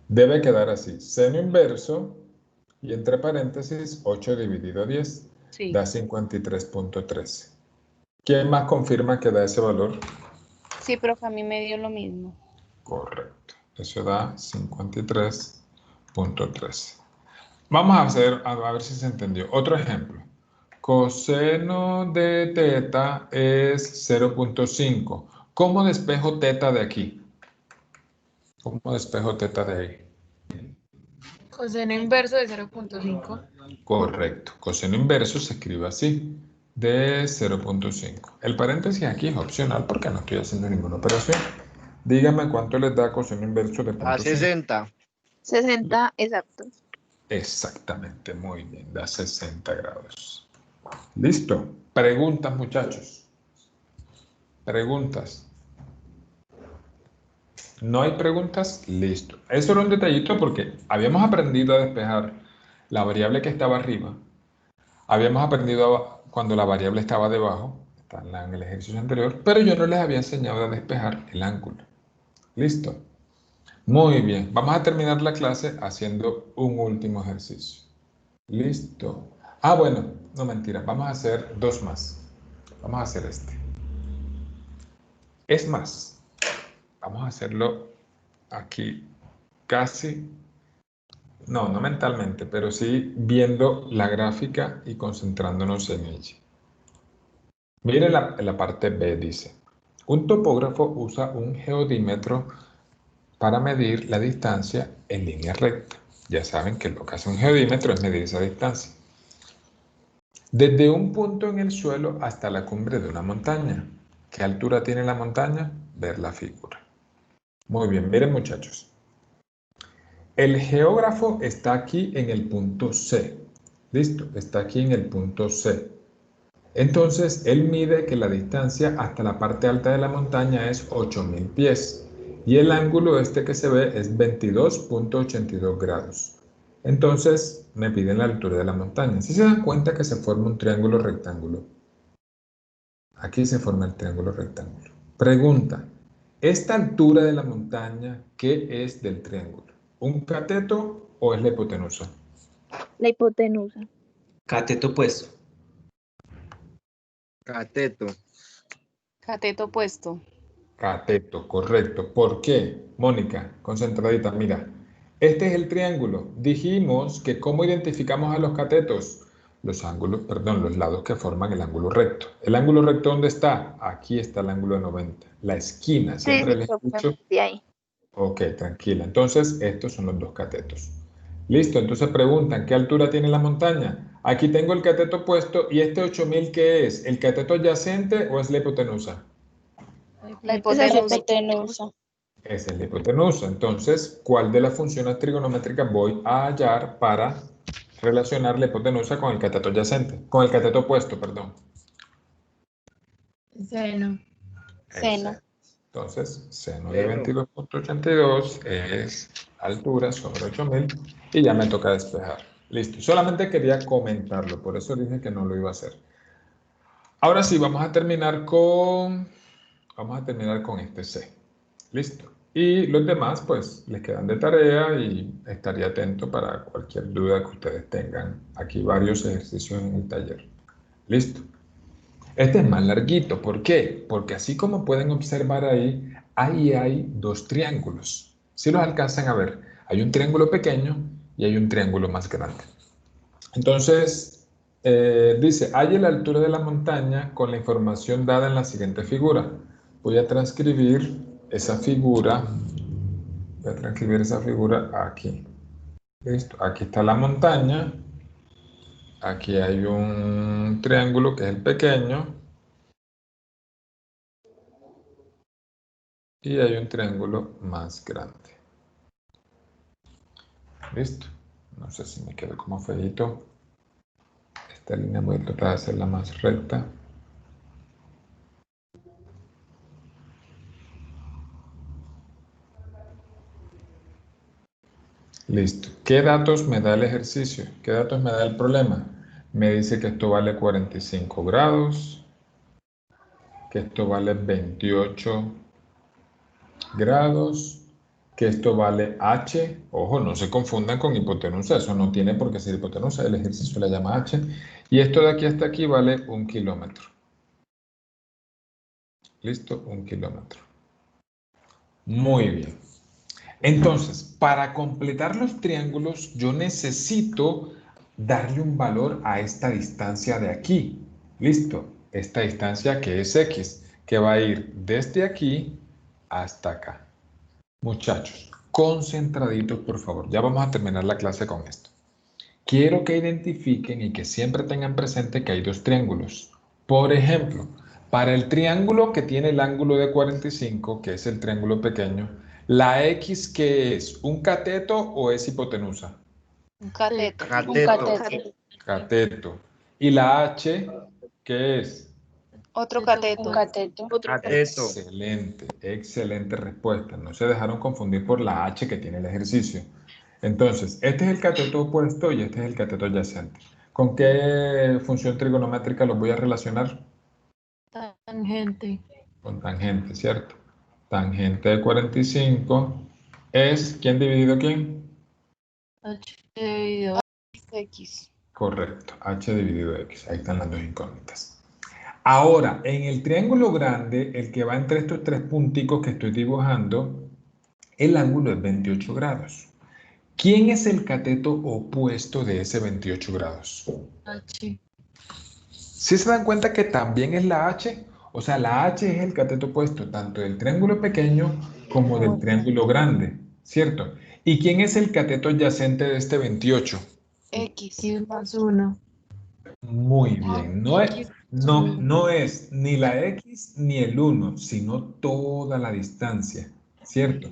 Debe quedar así. Seno inverso y entre paréntesis 8 dividido 10 Sí. da 53.13. ¿Quién más confirma que da ese valor? Sí, profe, a mí me dio lo mismo. Correcto. Eso da 53.13. Vamos a ver si se entendió. Otro ejemplo. Coseno de teta es 0.5. ¿Cómo despejo teta de aquí? ¿Cómo despejo teta de ahí? Coseno inverso de 0.5. Correcto. Coseno inverso se escribe así, de 0.5. El paréntesis aquí es opcional porque no estoy haciendo ninguna operación. Dígame cuánto les da coseno inverso de 0.5. A 60. 60, exacto. Exactamente, muy bien, da 60 grados. Listo. Preguntas, muchachos. Preguntas. ¿No hay preguntas? Listo. Eso era un detallito porque habíamos aprendido a despejar la variable que estaba arriba. Habíamos aprendido cuando la variable estaba debajo, está en el ejercicio anterior, pero yo no les había enseñado a despejar el ángulo. ¿Listo? Muy bien. Vamos a terminar la clase haciendo un último ejercicio. Listo. Ah, bueno, no mentira. Vamos a hacer dos más. Vamos a hacer este. Es más, vamos a hacerlo aquí casi, no mentalmente, pero sí viendo la gráfica y concentrándonos en ella. Mire la parte B, dice. Un topógrafo usa un geodímetro para medir la distancia en línea recta. Ya saben que lo que hace un geodímetro es medir esa distancia. Desde un punto en el suelo hasta la cumbre de una montaña. ¿Qué altura tiene la montaña? Ver la figura. Muy bien, miren muchachos. El geógrafo está aquí en el punto C. ¿Listo? Está aquí en el punto C. Entonces, él mide que la distancia hasta la parte alta de la montaña es 8.000 pies. Y el ángulo este que se ve es 22.82 grados. Entonces, me piden la altura de la montaña. Si se dan cuenta que se forma un triángulo rectángulo. Aquí se forma el triángulo rectángulo. Pregunta, ¿esta altura de la montaña qué es del triángulo? ¿Un cateto o es la hipotenusa? La hipotenusa. Cateto opuesto. Cateto. Cateto opuesto. Cateto, correcto. ¿Por qué? Mónica, concentradita, mira. Este es el triángulo. Dijimos que ¿cómo identificamos a los catetos? Los lados que forman el ángulo recto. ¿El ángulo recto dónde está? Aquí está el ángulo de 90. La esquina, siempre les escucho. De ahí. Ok, tranquila. Entonces, estos son los dos catetos. Listo, entonces preguntan, ¿qué altura tiene la montaña? Aquí tengo el cateto puesto y este 8.000, ¿qué es? ¿El cateto adyacente o es la hipotenusa? La Esa es la hipotenusa. hipotenusa. Esa es la hipotenusa. Entonces, ¿cuál de las funciones trigonométricas voy a hallar para relacionar la hipotenusa con el cateto adyacente? Con el cateto opuesto, perdón. Seno. Seno. Entonces, seno de 22.82 es altura sobre 8.000 y ya me toca despejar. Listo. Solamente quería comentarlo, por eso dije que no lo iba a hacer. Ahora sí, vamos a terminar con este C. Listo. Y los demás, pues, les quedan de tarea y estaría atento para cualquier duda que ustedes tengan. Aquí varios ejercicios en el taller. Listo. Este es más larguito. ¿Por qué? Porque así como pueden observar ahí, ahí hay dos triángulos. Si los alcanzan a ver, hay un triángulo pequeño y hay un triángulo más grande. Entonces, dice, halle la altura de la montaña con la información dada en la siguiente figura. Voy a transcribir esa figura. Voy a transcribir esa figura aquí. Listo. Aquí está la montaña. Aquí hay un triángulo que es el pequeño. Y hay un triángulo más grande. Listo. No sé si me quedo como feíto. Esta línea voy a tratar de hacerla más recta. Listo. ¿Qué datos me da el ejercicio? ¿Qué datos me da el problema? Me dice que esto vale 45 grados, que esto vale 28 grados, que esto vale h. Ojo, no se confundan con hipotenusa, eso no tiene por qué ser hipotenusa, el ejercicio la llama h. Y esto de aquí hasta aquí vale 1 kilómetro. Listo, 1 kilómetro. Muy bien. Entonces, para completar los triángulos, yo necesito darle un valor a esta distancia de aquí. Listo, esta distancia que es x, que va a ir desde aquí hasta acá. Muchachos, concentraditos, por favor. Ya vamos a terminar la clase con esto. Quiero que identifiquen y que siempre tengan presente que hay dos triángulos. Por ejemplo, para el triángulo que tiene el ángulo de 45, que es el triángulo pequeño, ¿la X qué es? ¿Un cateto o es hipotenusa? Un cateto. Cateto. Cateto. ¿Y la H qué es? Otro cateto. Cateto. Excelente, excelente respuesta. No se dejaron confundir por la H que tiene el ejercicio. Entonces, este es el cateto opuesto y este es el cateto adyacente. ¿Con qué función trigonométrica los voy a relacionar? Tangente. Con tangente, ¿cierto? Tangente de 45 es, ¿quién dividido quién? H dividido X. Correcto, h dividido x. Ahí están las dos incógnitas. Ahora, en el triángulo grande, el que va entre estos tres punticos que estoy dibujando, el ángulo es 28 grados. ¿Quién es el cateto opuesto de ese 28 grados? H. ¿Sí se dan cuenta que también es la H? O sea, la H es el cateto opuesto tanto del triángulo pequeño como del triángulo grande, ¿cierto? ¿Y quién es el cateto adyacente de este 28? X. X más 1. Muy bien. No es ni la X ni el 1, sino toda la distancia, ¿cierto?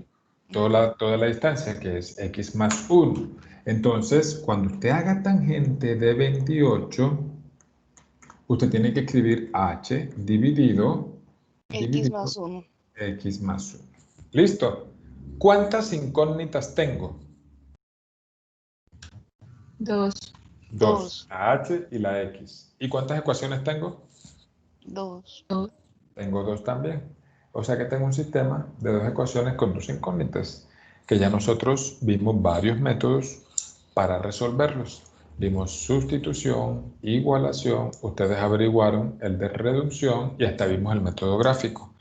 Toda la distancia, que es X más 1. Entonces, cuando usted haga tangente de 28, usted tiene que escribir H dividido X más 1. X más 1. ¿Listo? ¿Cuántas incógnitas tengo? 2. Dos. La H y la X. ¿Y cuántas ecuaciones tengo? 2. Tengo dos también. O sea que tengo un sistema de dos ecuaciones con dos incógnitas, que ya nosotros vimos varios métodos para resolverlos. Vimos sustitución, igualación, ustedes averiguaron el de reducción y hasta vimos el método gráfico.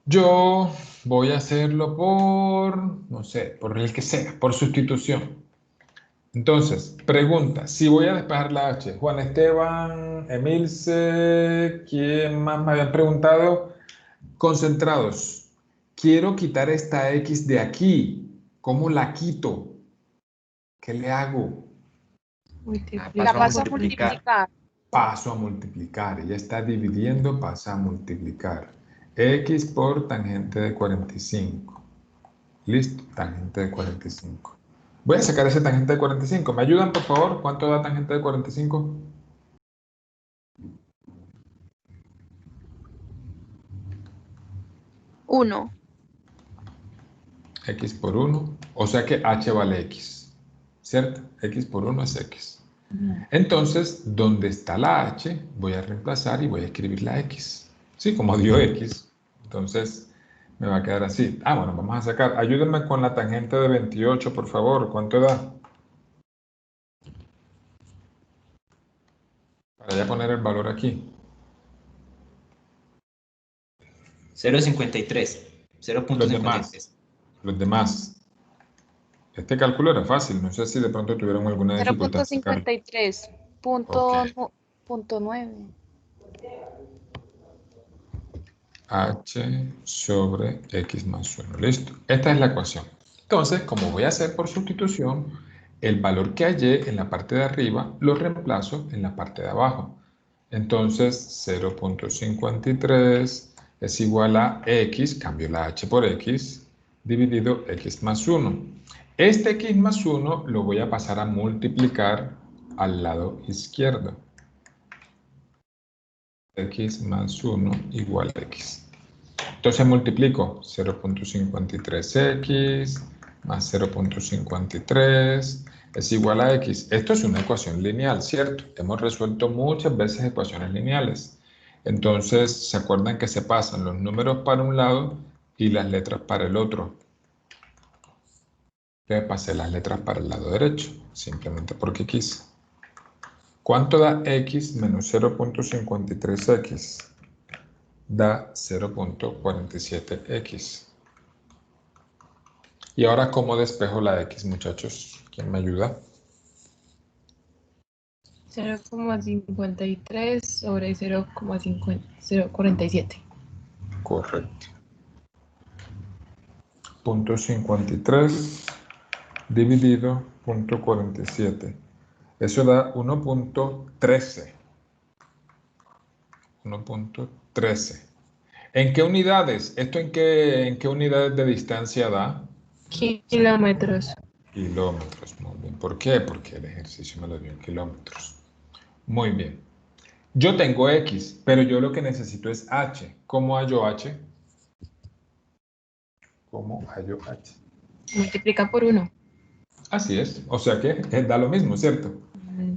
Yo voy a hacerlo por, no sé, por el que sea, por sustitución. Entonces, pregunta, si voy a despejar la H, Juan Esteban, Emilce, ¿quién más me habían preguntado? Concentrados. Quiero quitar esta X de aquí. ¿Cómo la quito? ¿Qué le hago? La paso a multiplicar. Paso a multiplicar. Ella está dividiendo, pasa a multiplicar. X por tangente de 45. Listo, tangente de 45. Voy a sacar ese tangente de 45. ¿Me ayudan, por favor? ¿Cuánto da tangente de 45? 1. X por 1. O sea que H vale X. ¿cierto? X por 1 es X. Entonces, donde está la H, voy a reemplazar y voy a escribir la X. Sí, como dio X. Entonces, me va a quedar así. Ah, bueno, vamos a sacar. Ayúdenme con la tangente de 28, por favor. ¿Cuánto da? Para ya poner el valor aquí. 0.53. 0.53. Los demás. Este cálculo era fácil. No sé si de pronto tuvieron alguna dificultad en sacarlo. 0.53. Punto 9. H sobre X más 1. Listo. Esta es la ecuación. Entonces, como voy a hacer por sustitución, el valor que hallé en la parte de arriba lo reemplazo en la parte de abajo. Entonces, 0.53 es igual a X, cambio la H por X, dividido X más 1. Este X más 1 lo voy a pasar a multiplicar al lado izquierdo. X más 1 igual a X. Entonces multiplico 0.53X más 0.53 es igual a X. Esto es una ecuación lineal, ¿cierto? Hemos resuelto muchas veces ecuaciones lineales. Entonces, ¿se acuerdan que se pasan los números para un lado y las letras para el otro? Yo pasé las letras para el lado derecho, simplemente porque quise. ¿Cuánto da X menos 0.53X? Da 0.47X. Y ahora, ¿cómo despejo la X, muchachos? ¿Quién me ayuda? 0,53 sobre 0,47. Correcto. 0.53 dividido 0.47. Eso da 1.13. 1.13. ¿En qué unidades? ¿Esto en qué unidades de distancia da? Kilómetros. Kilómetros, muy bien. ¿Por qué? Porque el ejercicio me lo dio en kilómetros. Muy bien. Yo tengo X, pero yo lo que necesito es H. ¿Cómo hallo H? ¿Cómo hallo H? Multiplica por 1. Así es. O sea que da lo mismo, ¿cierto?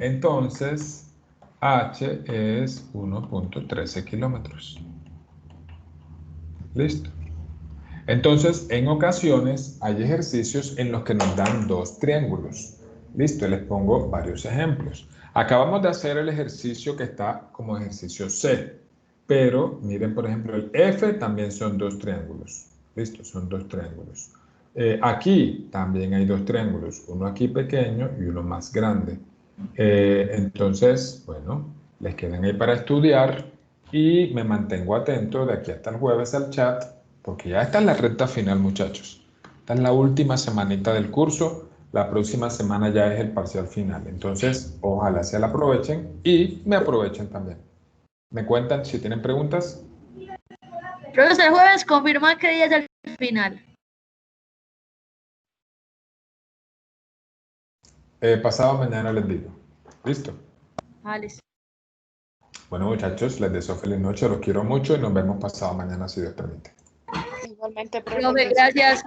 Entonces, H es 1.13 kilómetros. Listo. Entonces, en ocasiones hay ejercicios en los que nos dan dos triángulos. Listo, les pongo varios ejemplos. Acabamos de hacer el ejercicio que está como ejercicio C, pero miren, por ejemplo, el F también son dos triángulos. Listo, son dos triángulos. Aquí también hay dos triángulos, uno aquí pequeño y uno más grande. Entonces, bueno, les quedan ahí para estudiar y me mantengo atento de aquí hasta el jueves al chat, porque ya está en la recta final, muchachos. Esta es la última semanita del curso. La próxima semana ya es el parcial final. Entonces, ojalá se la aprovechen y me aprovechen también. ¿Me cuentan si tienen preguntas? Profesor, el jueves confirma qué día es el final. Pasado mañana les digo. ¿Listo? Vale. Bueno, muchachos, les deseo feliz noche. Los quiero mucho y nos vemos pasado mañana si Dios permite. Igualmente, Profe, gracias.